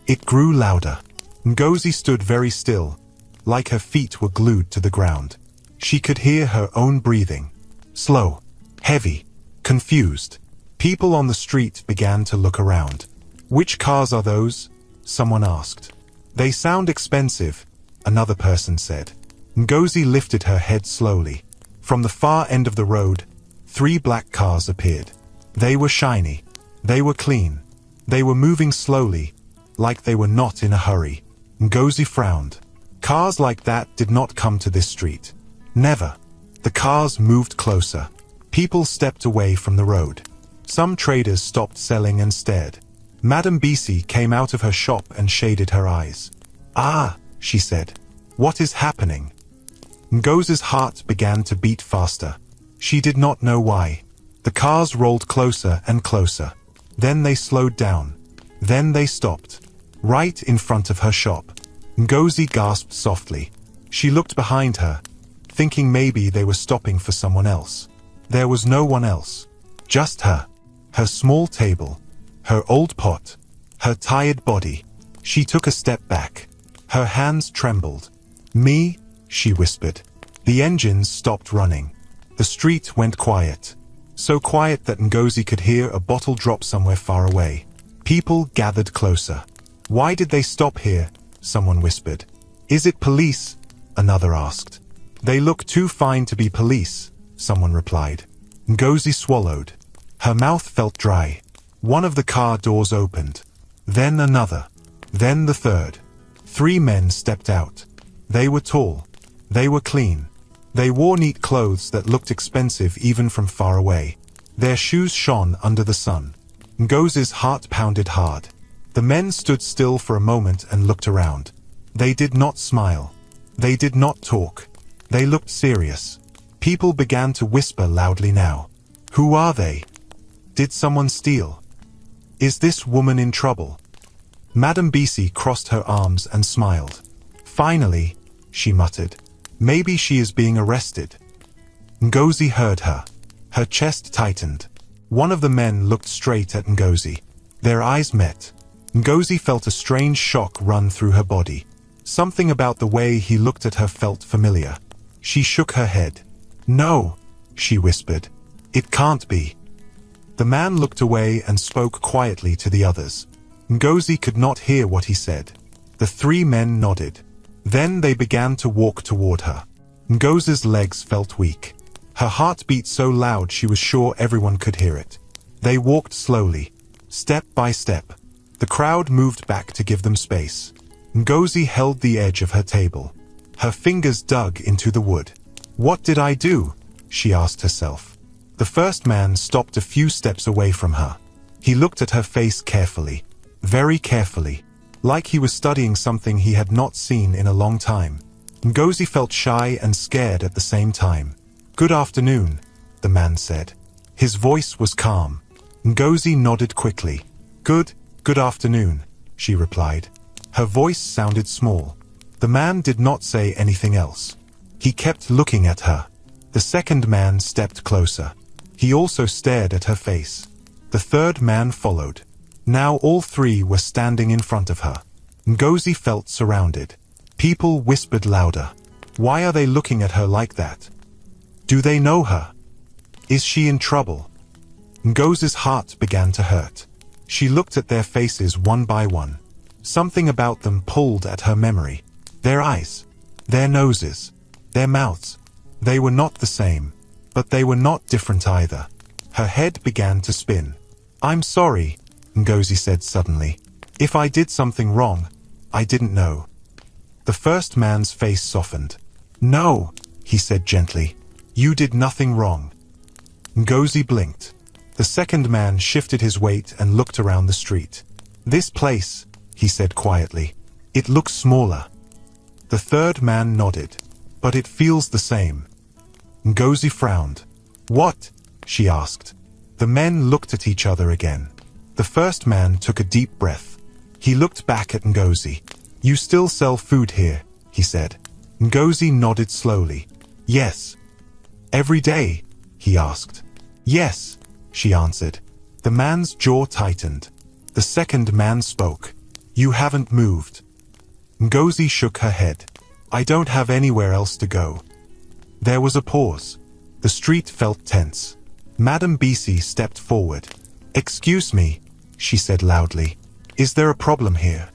It grew louder. Ngozi stood very still, like her feet were glued to the ground. She could hear her own breathing. Slow. Heavy. Confused. People on the street began to look around. "Which cars are those?" someone asked. "They sound expensive," another person said. Ngozi lifted her head slowly. From the far end of the road, 3 black cars appeared. They were shiny. They were clean. They were moving slowly, like they were not in a hurry. Ngozi frowned. Cars like that did not come to this street. Never. The cars moved closer. People stepped away from the road. Some traders stopped selling and stared. Madame BC came out of her shop and shaded her eyes. "Ah," she said. "What is happening?" Ngozi's heart began to beat faster. She did not know why. The cars rolled closer and closer. Then they slowed down. Then they stopped. Right in front of her shop. Ngozi gasped softly. She looked behind her, thinking maybe they were stopping for someone else. There was no one else. Just her. Her small table. Her old pot. Her tired body. She took a step back. Her hands trembled. "Me?" she whispered. The engines stopped running. The street went quiet. So quiet that Ngozi could hear a bottle drop somewhere far away. People gathered closer. "Why did they stop here?" someone whispered. "Is it police?" another asked. "They look too fine to be police," someone replied. Ngozi swallowed. Her mouth felt dry. One of the car doors opened. Then another. Then the third. 3 men stepped out. They were tall. They were clean. They wore neat clothes that looked expensive even from far away. Their shoes shone under the sun. Ngozi's heart pounded hard. The men stood still for a moment and looked around. They did not smile. They did not talk. They looked serious. People began to whisper loudly now. "Who are they? Did someone steal? Is this woman in trouble?" Madame BC crossed her arms and smiled. "Finally," she muttered. "Maybe she is being arrested." Ngozi heard her. Her chest tightened. One of the men looked straight at Ngozi. Their eyes met. Ngozi felt a strange shock run through her body. Something about the way he looked at her felt familiar. She shook her head. "No," she whispered. "It can't be." The man looked away and spoke quietly to the others. Ngozi could not hear what he said. The 3 men nodded. Then they began to walk toward her. Ngozi's legs felt weak. Her heart beat so loud she was sure everyone could hear it. They walked slowly, step by step. The crowd moved back to give them space. Ngozi held the edge of her table. Her fingers dug into the wood. "What did I do?" she asked herself. The first man stopped a few steps away from her. He looked at her face carefully, very carefully, like he was studying something he had not seen in a long time. Ngozi felt shy and scared at the same time. "Good afternoon," the man said. His voice was calm. Ngozi nodded quickly. Good afternoon," she replied. Her voice sounded small. The man did not say anything else. He kept looking at her. The second man stepped closer. He also stared at her face. The third man followed. Now all 3 were standing in front of her. Ngozi felt surrounded. People whispered louder. Why are they looking at her like that? Do they know her? Is she in trouble? Ngozi's heart began to hurt. She looked at their faces one by one. Something about them pulled at her memory. Their eyes, their noses, their mouths. They were not the same, but they were not different either. Her head began to spin. "I'm sorry," Ngozi said suddenly. "If I did something wrong, I didn't know." The first man's face softened. "No," he said gently. "You did nothing wrong." Ngozi blinked. The second man shifted his weight and looked around the street. "This place," he said quietly. "It looks smaller." The third man nodded. "But it feels the same." Ngozi frowned. "What?" she asked. The men looked at each other again. The first man took a deep breath. He looked back at Ngozi. "You still sell food here," he said. Ngozi nodded slowly. "Yes." "Every day?" he asked. "Yes," she answered. The man's jaw tightened. The second man spoke. "You haven't moved." Ngozi shook her head. "I don't have anywhere else to go." There was a pause. The street felt tense. Madame BC stepped forward. "Excuse me," she said loudly. "Is there a problem here?"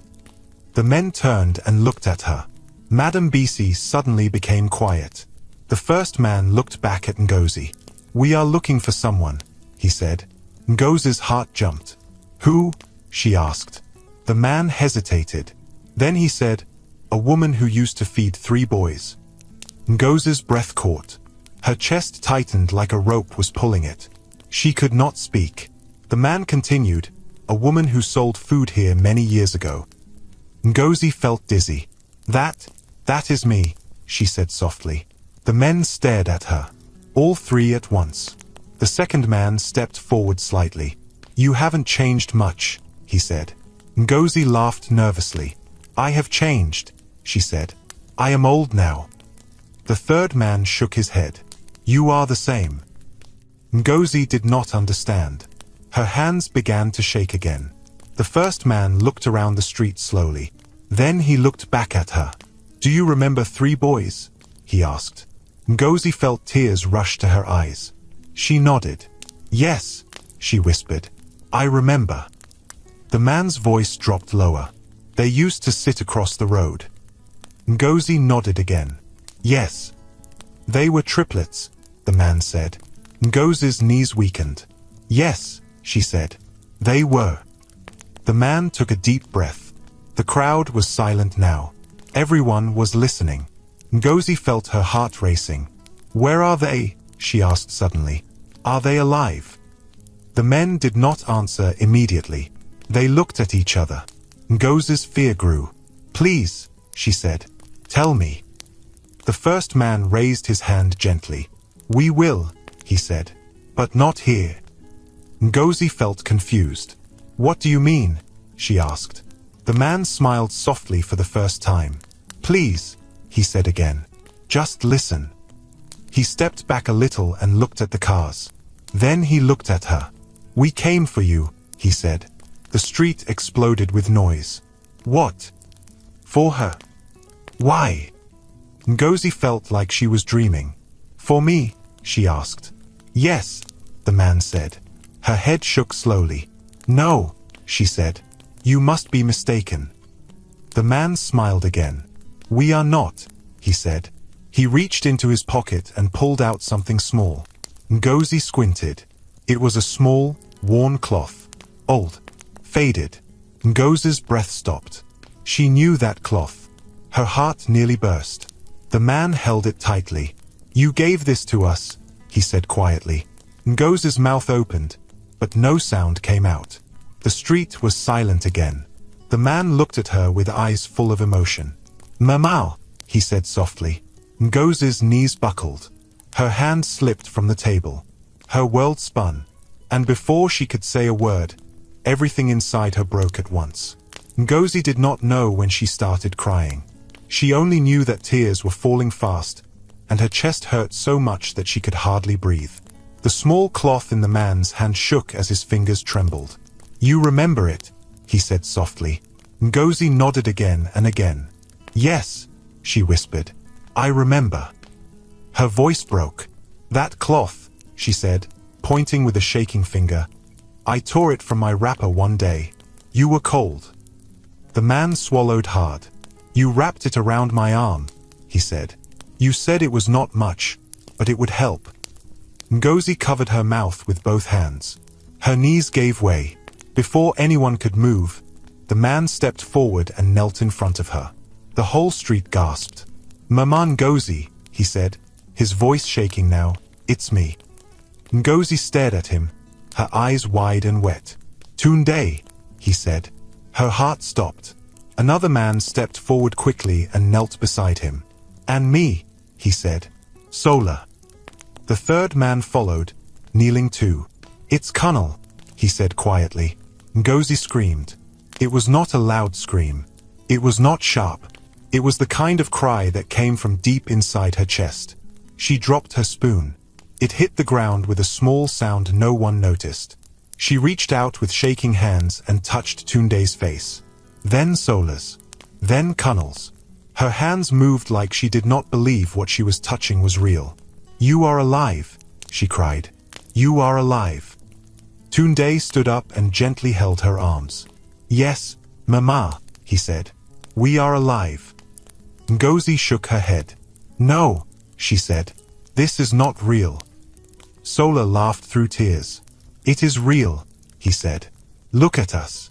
The men turned and looked at her. Madame BC suddenly became quiet. The first man looked back at Ngozi. "We are looking for someone," he said. Ngozi's heart jumped. "Who?" she asked. The man hesitated. Then he said, a woman who used to feed 3 boys. Ngozi's breath caught. Her chest tightened like a rope was pulling it. She could not speak. The man continued, a woman who sold food here many years ago. Ngozi felt dizzy. That is me, she said softly. The men stared at her. All 3 at once. The second man stepped forward slightly. You haven't changed much, he said. Ngozi laughed nervously. I have changed, she said. I am old now. The third man shook his head. You are the same. Ngozi did not understand. Her hands began to shake again. The first man looked around the street slowly. Then he looked back at her. Do you remember 3 boys? He asked. Ngozi felt tears rush to her eyes. She nodded. Yes, she whispered. I remember. The man's voice dropped lower. They used to sit across the road. Ngozi nodded again. Yes. They were triplets, the man said. Ngozi's knees weakened. Yes, she said. They were. The man took a deep breath. The crowd was silent now. Everyone was listening. Ngozi felt her heart racing. Where are they? She asked suddenly. Are they alive? The men did not answer immediately. They looked at each other. Ngozi's fear grew. Please, she said. Tell me. The first man raised his hand gently. We will, he said. But not here. Ngozi felt confused. What do you mean? She asked. The man smiled softly for the first time. Please, he said again. Just listen. He stepped back a little and looked at the cars. Then he looked at her. We came for you, he said. The street exploded with noise. What? For her? Why? Ngozi felt like she was dreaming. For me? She asked. Yes, the man said. Her head shook slowly. No, she said. You must be mistaken. The man smiled again. We are not, he said. He reached into his pocket and pulled out something small. Ngozi squinted. It was a small, worn cloth. Old. Faded. Ngozi's breath stopped. She knew that cloth. Her heart nearly burst. The man held it tightly. You gave this to us, he said quietly. Ngozi's mouth opened, but no sound came out. The street was silent again. The man looked at her with eyes full of emotion. Mama, he said softly. Ngozi's knees buckled. Her hand slipped from the table. Her world spun, and before she could say a word, everything inside her broke at once. Ngozi did not know when she started crying. She only knew that tears were falling fast, and her chest hurt so much that she could hardly breathe. The small cloth in the man's hand shook as his fingers trembled. You remember it, he said softly. Ngozi nodded again and again. Yes, she whispered. I remember. Her voice broke. That cloth, she said, pointing with a shaking finger. I tore it from my wrapper one day. You were cold. The man swallowed hard. You wrapped it around my arm, he said. You said it was not much, but it would help. Ngozi covered her mouth with both hands. Her knees gave way. Before anyone could move, the man stepped forward and knelt in front of her. The whole street gasped. Mama Ngozi, he said, his voice shaking now. It's me. Ngozi stared at him, her eyes wide and wet. Tunde, he said. Her heart stopped. Another man stepped forward quickly and knelt beside him. And me, he said. Sola. The third man followed, kneeling too. It's Kunal, he said quietly. Ngozi screamed. It was not a loud scream. It was not sharp. It was the kind of cry that came from deep inside her chest. She dropped her spoon. It hit the ground with a small sound no one noticed. She reached out with shaking hands and touched Tunde's face. Then Sola's. Then Kunal's. Her hands moved like she did not believe what she was touching was real. You are alive, she cried. You are alive. Tunde stood up and gently held her arms. Yes, Mama, he said. We are alive. Ngozi shook her head. No, she said. This is not real. Sola laughed through tears. It is real, he said. Look at us.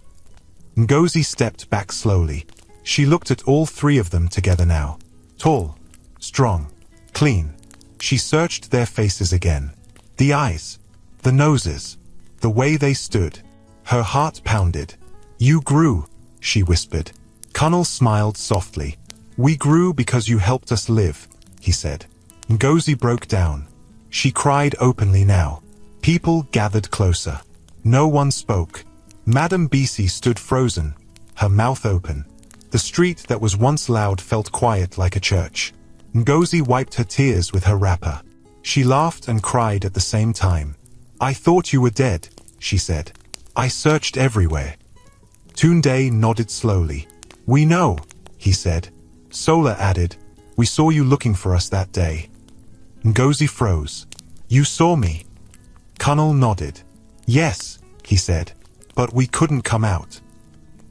Ngozi stepped back slowly. She looked at all three of them together now. Tall, strong, clean. She searched their faces again. The eyes, the noses, the way they stood. Her heart pounded. "You grew," she whispered. Connell smiled softly. "We grew because you helped us live," he said. Ngozi broke down. She cried openly now. People gathered closer. No one spoke. Madame Bisi stood frozen, her mouth open. The street that was once loud felt quiet like a church. Ngozi wiped her tears with her wrapper. She laughed and cried at the same time. "I thought you were dead," she said. "I searched everywhere." Tunde nodded slowly. "We know," he said. Sola added, "We saw you looking for us that day." Ngozi froze. "You saw me?" Connell nodded. "Yes," he said, "but we couldn't come out."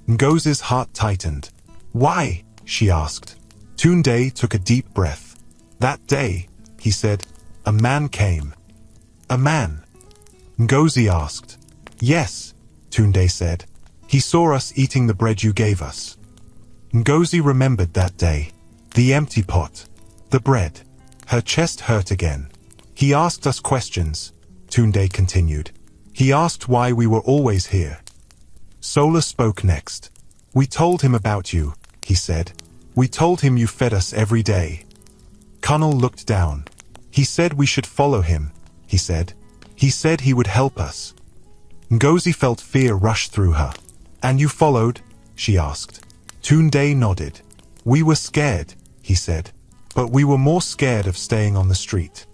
Ngozi's heart tightened. "Why?" she asked. Tunde took a deep breath. "That day," he said, "a man came." "A man?" Ngozi asked. "Yes," Tunde said. "He saw us eating the bread you gave us." Ngozi remembered that day. The empty pot. The bread. Her chest hurt again. "He asked us questions," Tunde continued. "He asked why we were always here." Sola spoke next. "We told him about you," he said. "We told him you fed us every day." Connell looked down. "He said we should follow him," he said. "He said he would help us." Ngozi felt fear rush through her. "And you followed?" she asked. Tunde nodded. "We were scared," he said. "But we were more scared of staying on the street."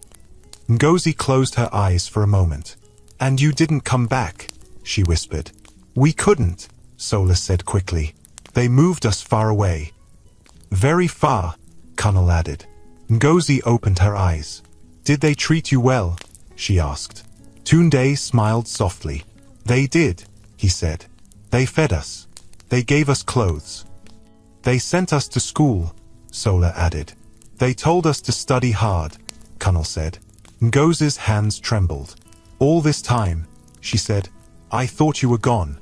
Ngozi closed her eyes for a moment. "And you didn't come back," she whispered. "We couldn't," Sola said quickly. "They moved us far away." "Very far," Connell added. Ngozi opened her eyes. "Did they treat you well?" she asked. Tunde smiled softly. "They did," he said. "They fed us. They gave us clothes. They sent us to school," Sola added. "They told us to study hard," Connell said. Ngozi's hands trembled. "All this time," she said, "I thought you were gone."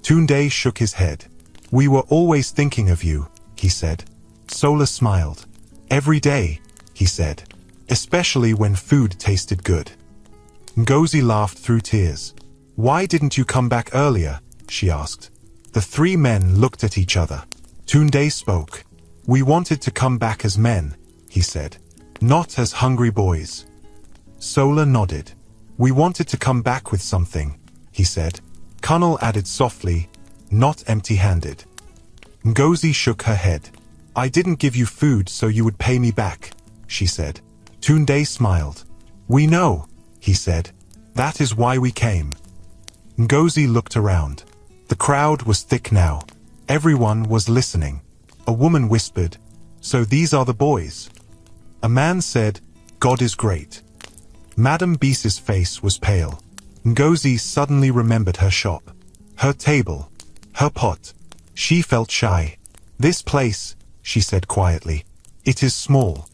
Tunde shook his head. "We were always thinking of you," he said. Sola smiled. "Every day," he said, "especially when food tasted good." Ngozi laughed through tears. "Why didn't you come back earlier?" she asked. The three men looked at each other. Tunde spoke. "We wanted to come back as men," he said, "not as hungry boys." Sola nodded. "We wanted to come back with something," he said. Connell added softly, "Not empty-handed." Ngozi shook her head. "I didn't give you food so you would pay me back," she said. Tunde smiled. "We know," he said. "That is why we came." Ngozi looked around. The crowd was thick now. Everyone was listening. A woman whispered, "So these are the boys." A man said, "God is great." Madame Bisi's face was pale. Ngozi suddenly remembered her shop, her table, her pot. She felt shy. "This place," she said quietly, "it is small."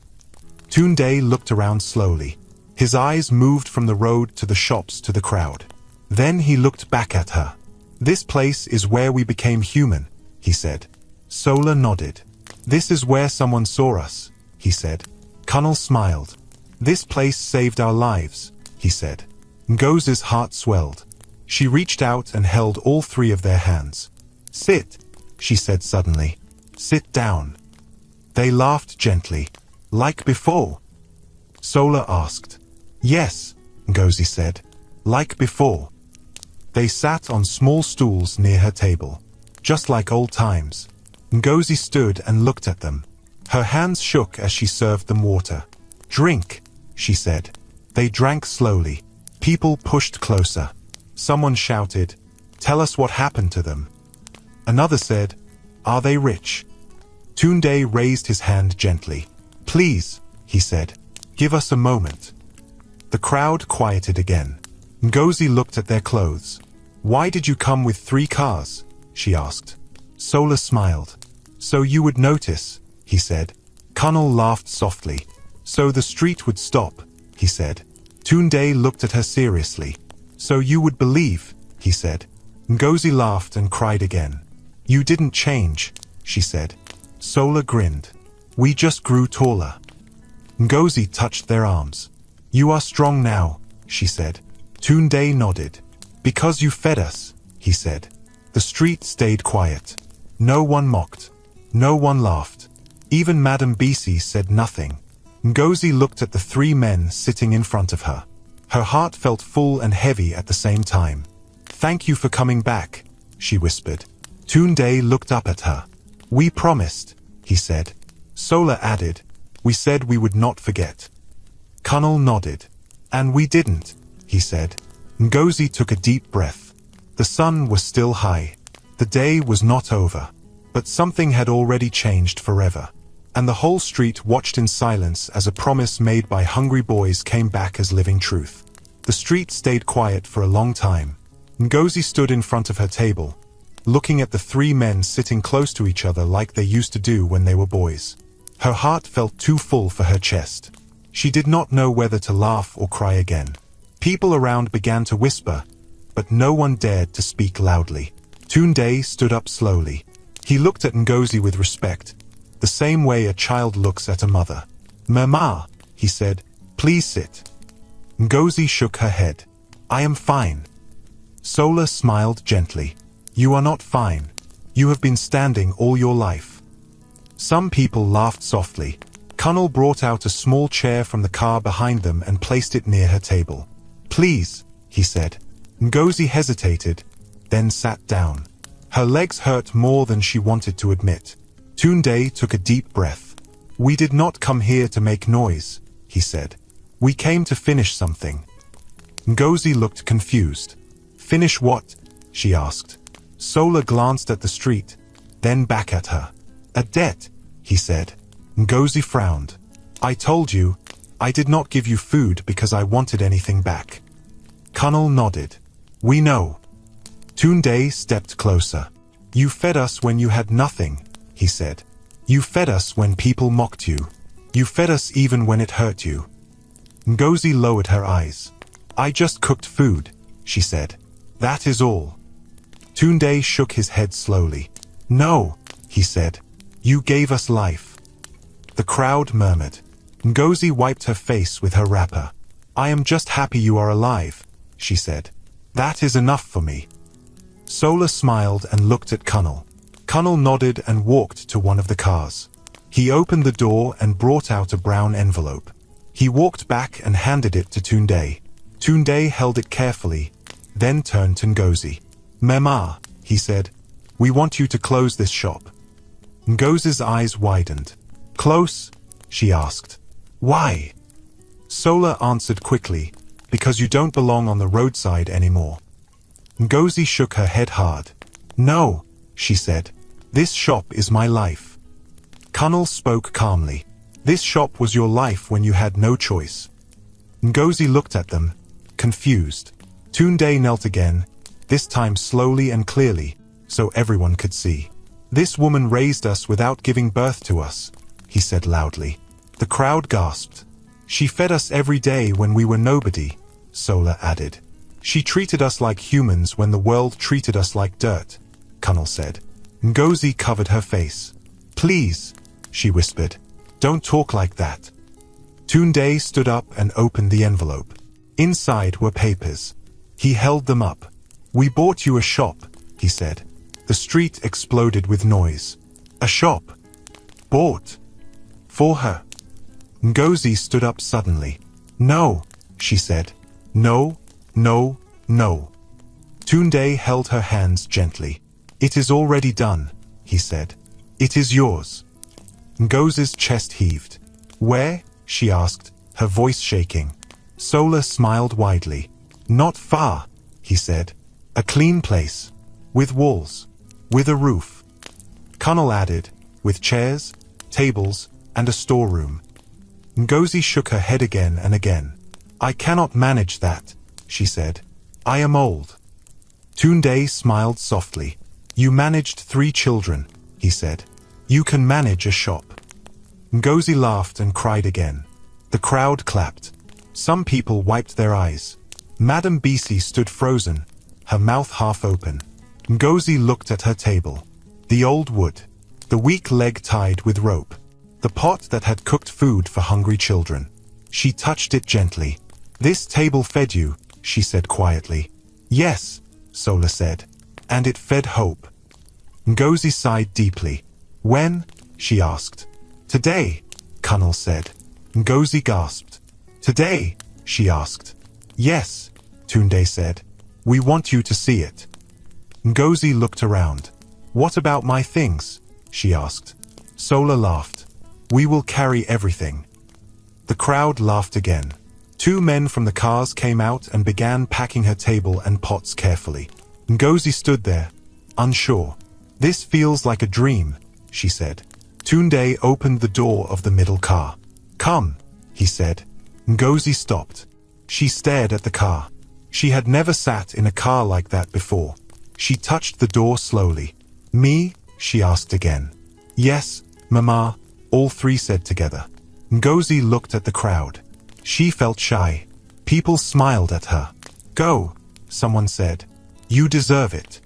Tunde looked around slowly. His eyes moved from the road to the shops to the crowd. Then he looked back at her. "This place is where we became human," he said. Sola nodded. "This is where someone saw us," he said. Connell smiled. "This place saved our lives," he said. Ngozi's heart swelled. She reached out and held all three of their hands. "Sit," she said suddenly. "Sit down." They laughed gently. "Like before?" Sola asked. "Yes," Ngozi said. "Like before." They sat on small stools near her table, just like old times. Ngozi stood and looked at them. Her hands shook as she served them water. "Drink," she said. They drank slowly. People pushed closer. Someone shouted, "Tell us what happened to them." Another said, "Are they rich?" Tunde raised his hand gently. "Please," he said, "give us a moment." The crowd quieted again. Ngozi looked at their clothes. "Why did you come with 3 cars?" she asked. Sola smiled. "So you would notice," he said. Connell laughed softly. "So the street would stop," he said. Tunde looked at her seriously. "So you would believe," he said. Ngozi laughed and cried again. "You didn't change," she said. Sola grinned. We just grew taller. Ngozi touched their arms. You are strong now, she said. Tunde nodded. Because you fed us, he said. The street stayed quiet. No one mocked. No one laughed. Even Madame Bisi said nothing. Ngozi looked at the three men sitting in front of her. Her heart felt full and heavy at the same time. Thank you for coming back, she whispered. Tunde looked up at her. We promised, he said. Sola added, we said we would not forget. Kunal nodded. And we didn't, he said. Ngozi took a deep breath. The sun was still high. The day was not over. But something had already changed forever. And the whole street watched in silence as a promise made by hungry boys came back as living truth. The street stayed quiet for a long time. Ngozi stood in front of her table, looking at the three men sitting close to each other like they used to do when they were boys. Her heart felt too full for her chest. She did not know whether to laugh or cry again. People around began to whisper, but no one dared to speak loudly. Tunde stood up slowly. He looked at Ngozi with respect, the same way a child looks at a mother. Mama, he said, please sit. Ngozi shook her head. I am fine. Sola smiled gently. You are not fine. You have been standing all your life. Some people laughed softly. Kunal brought out a small chair from the car behind them and placed it near her table. Please, he said. Ngozi hesitated, then sat down. Her legs hurt more than she wanted to admit. Tunde took a deep breath. We did not come here to make noise, he said. We came to finish something. Ngozi looked confused. Finish what? She asked. Sola glanced at the street, then back at her. A debt, he said. Ngozi frowned. I told you, I did not give you food because I wanted anything back. Kunal nodded. We know. Tunde stepped closer. You fed us when you had nothing, he said. You fed us when people mocked you. You fed us even when it hurt you. Ngozi lowered her eyes. I just cooked food, she said. That is all. Tunde shook his head slowly. No, he said. You gave us life. The crowd murmured. Ngozi wiped her face with her wrapper. I am just happy you are alive, she said. That is enough for me. Sola smiled and looked at Kunal. Kunal nodded and walked to one of the cars. He opened the door and brought out a brown envelope. He walked back and handed it to Tunde. Tunde held it carefully, then turned to Ngozi. Mama, he said, we want you to close this shop. Ngozi's eyes widened. Close? She asked. Why? Sola answered quickly, because you don't belong on the roadside anymore. Ngozi shook her head hard. No, she said. This shop is my life. Kunal spoke calmly. This shop was your life when you had no choice. Ngozi looked at them, confused. Tunde knelt again, this time slowly and clearly, so everyone could see. This woman raised us without giving birth to us, he said loudly. The crowd gasped. She fed us every day when we were nobody, Sola added. She treated us like humans when the world treated us like dirt, Kunal said. Ngozi covered her face. Please, she whispered. Don't talk like that. Tunde stood up and opened the envelope. Inside were papers. He held them up. We bought you a shop, he said. The street exploded with noise. A shop? Bought? For her? Ngozi stood up suddenly. No, she said. No, no, no. Tunde held her hands gently. It is already done, he said. It is yours. Ngozi's chest heaved. Where? She asked, her voice shaking. Sola smiled widely. Not far, he said. A clean place. With walls. With a roof. Kunal added, with chairs, tables, and a storeroom. Ngozi shook her head again and again. I cannot manage that, she said. I am old. Tunde smiled softly. You managed 3 children, he said. You can manage a shop. Ngozi laughed and cried again. The crowd clapped. Some people wiped their eyes. Madame Bisi stood frozen, her mouth half open. Ngozi looked at her table. The old wood. the weak leg tied with rope, the pot that had cooked food for hungry children. She touched it gently. "This table fed you," she said quietly. "Yes," Sola said, "and it fed hope." Ngozi sighed deeply. "When?" she asked. "Today," Kunal said. Ngozi gasped. "Today?" she asked. "Yes," Tunde said. "We want you to see it." Ngozi looked around. "What about my things?" she asked. Sola laughed. "We will carry everything." The crowd laughed again. Two men from the cars came out and began packing her table and pots carefully. Ngozi stood there, unsure. "This feels like a dream," she said. Tunde opened the door of the middle car. "Come," he said. Ngozi stopped. She stared at the car. She had never sat in a car like that before. She touched the door slowly. "Me?" she asked again. "Yes, Mama," all three said together. Ngozi looked at the crowd. She felt shy. People smiled at her. "Go," someone said. "You deserve it."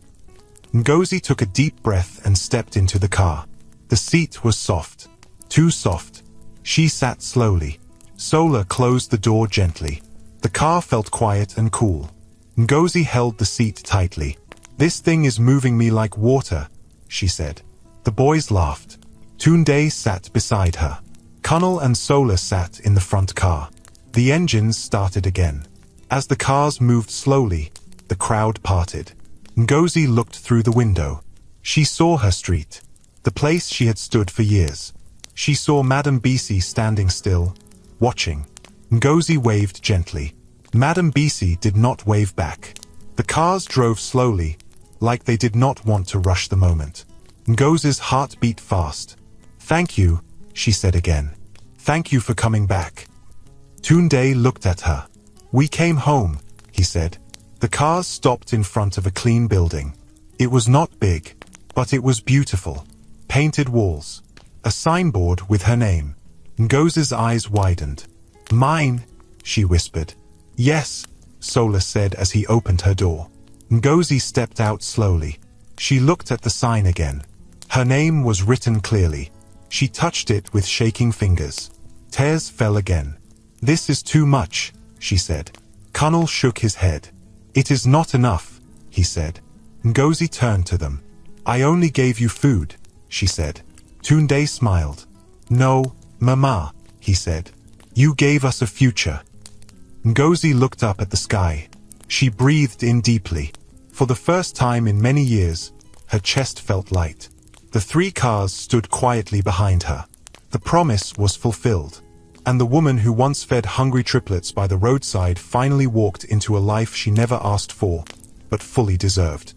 Ngozi took a deep breath and stepped into the car. The seat was soft. Too soft. She sat slowly. Sola closed the door gently. The car felt quiet and cool. Ngozi held the seat tightly. "This thing is moving me like water," she said. The boys laughed. Tunde sat beside her. Kunal and Sola sat in the front car. The engines started again. As the cars moved slowly, the crowd parted. Ngozi looked through the window. She saw her street, the place she had stood for years. She saw Madame Bisi standing still, watching. Ngozi waved gently. Madame Bisi did not wave back. The cars drove slowly, like they did not want to rush the moment. Ngozi's heart beat fast. "Thank you," she said again. "Thank you for coming back." Tunde looked at her. "We came home," he said. The cars stopped in front of a clean building. It was not big, but it was beautiful. Painted walls. A signboard with her name. Ngozi's eyes widened. "Mine," she whispered. "Yes," Sola said as he opened her door. Ngozi stepped out slowly. She looked at the sign again. Her name was written clearly. She touched it with shaking fingers. Tears fell again. "This is too much," she said. Kunal shook his head. "It is not enough," he said. Ngozi turned to them. "I only gave you food," she said. Tunde smiled. "No, Mama," he said. "You gave us a future." Ngozi looked up at the sky. She breathed in deeply. For the first time in many years, her chest felt light. The three cars stood quietly behind her. The promise was fulfilled. And the woman who once fed hungry triplets by the roadside finally walked into a life she never asked for, but fully deserved.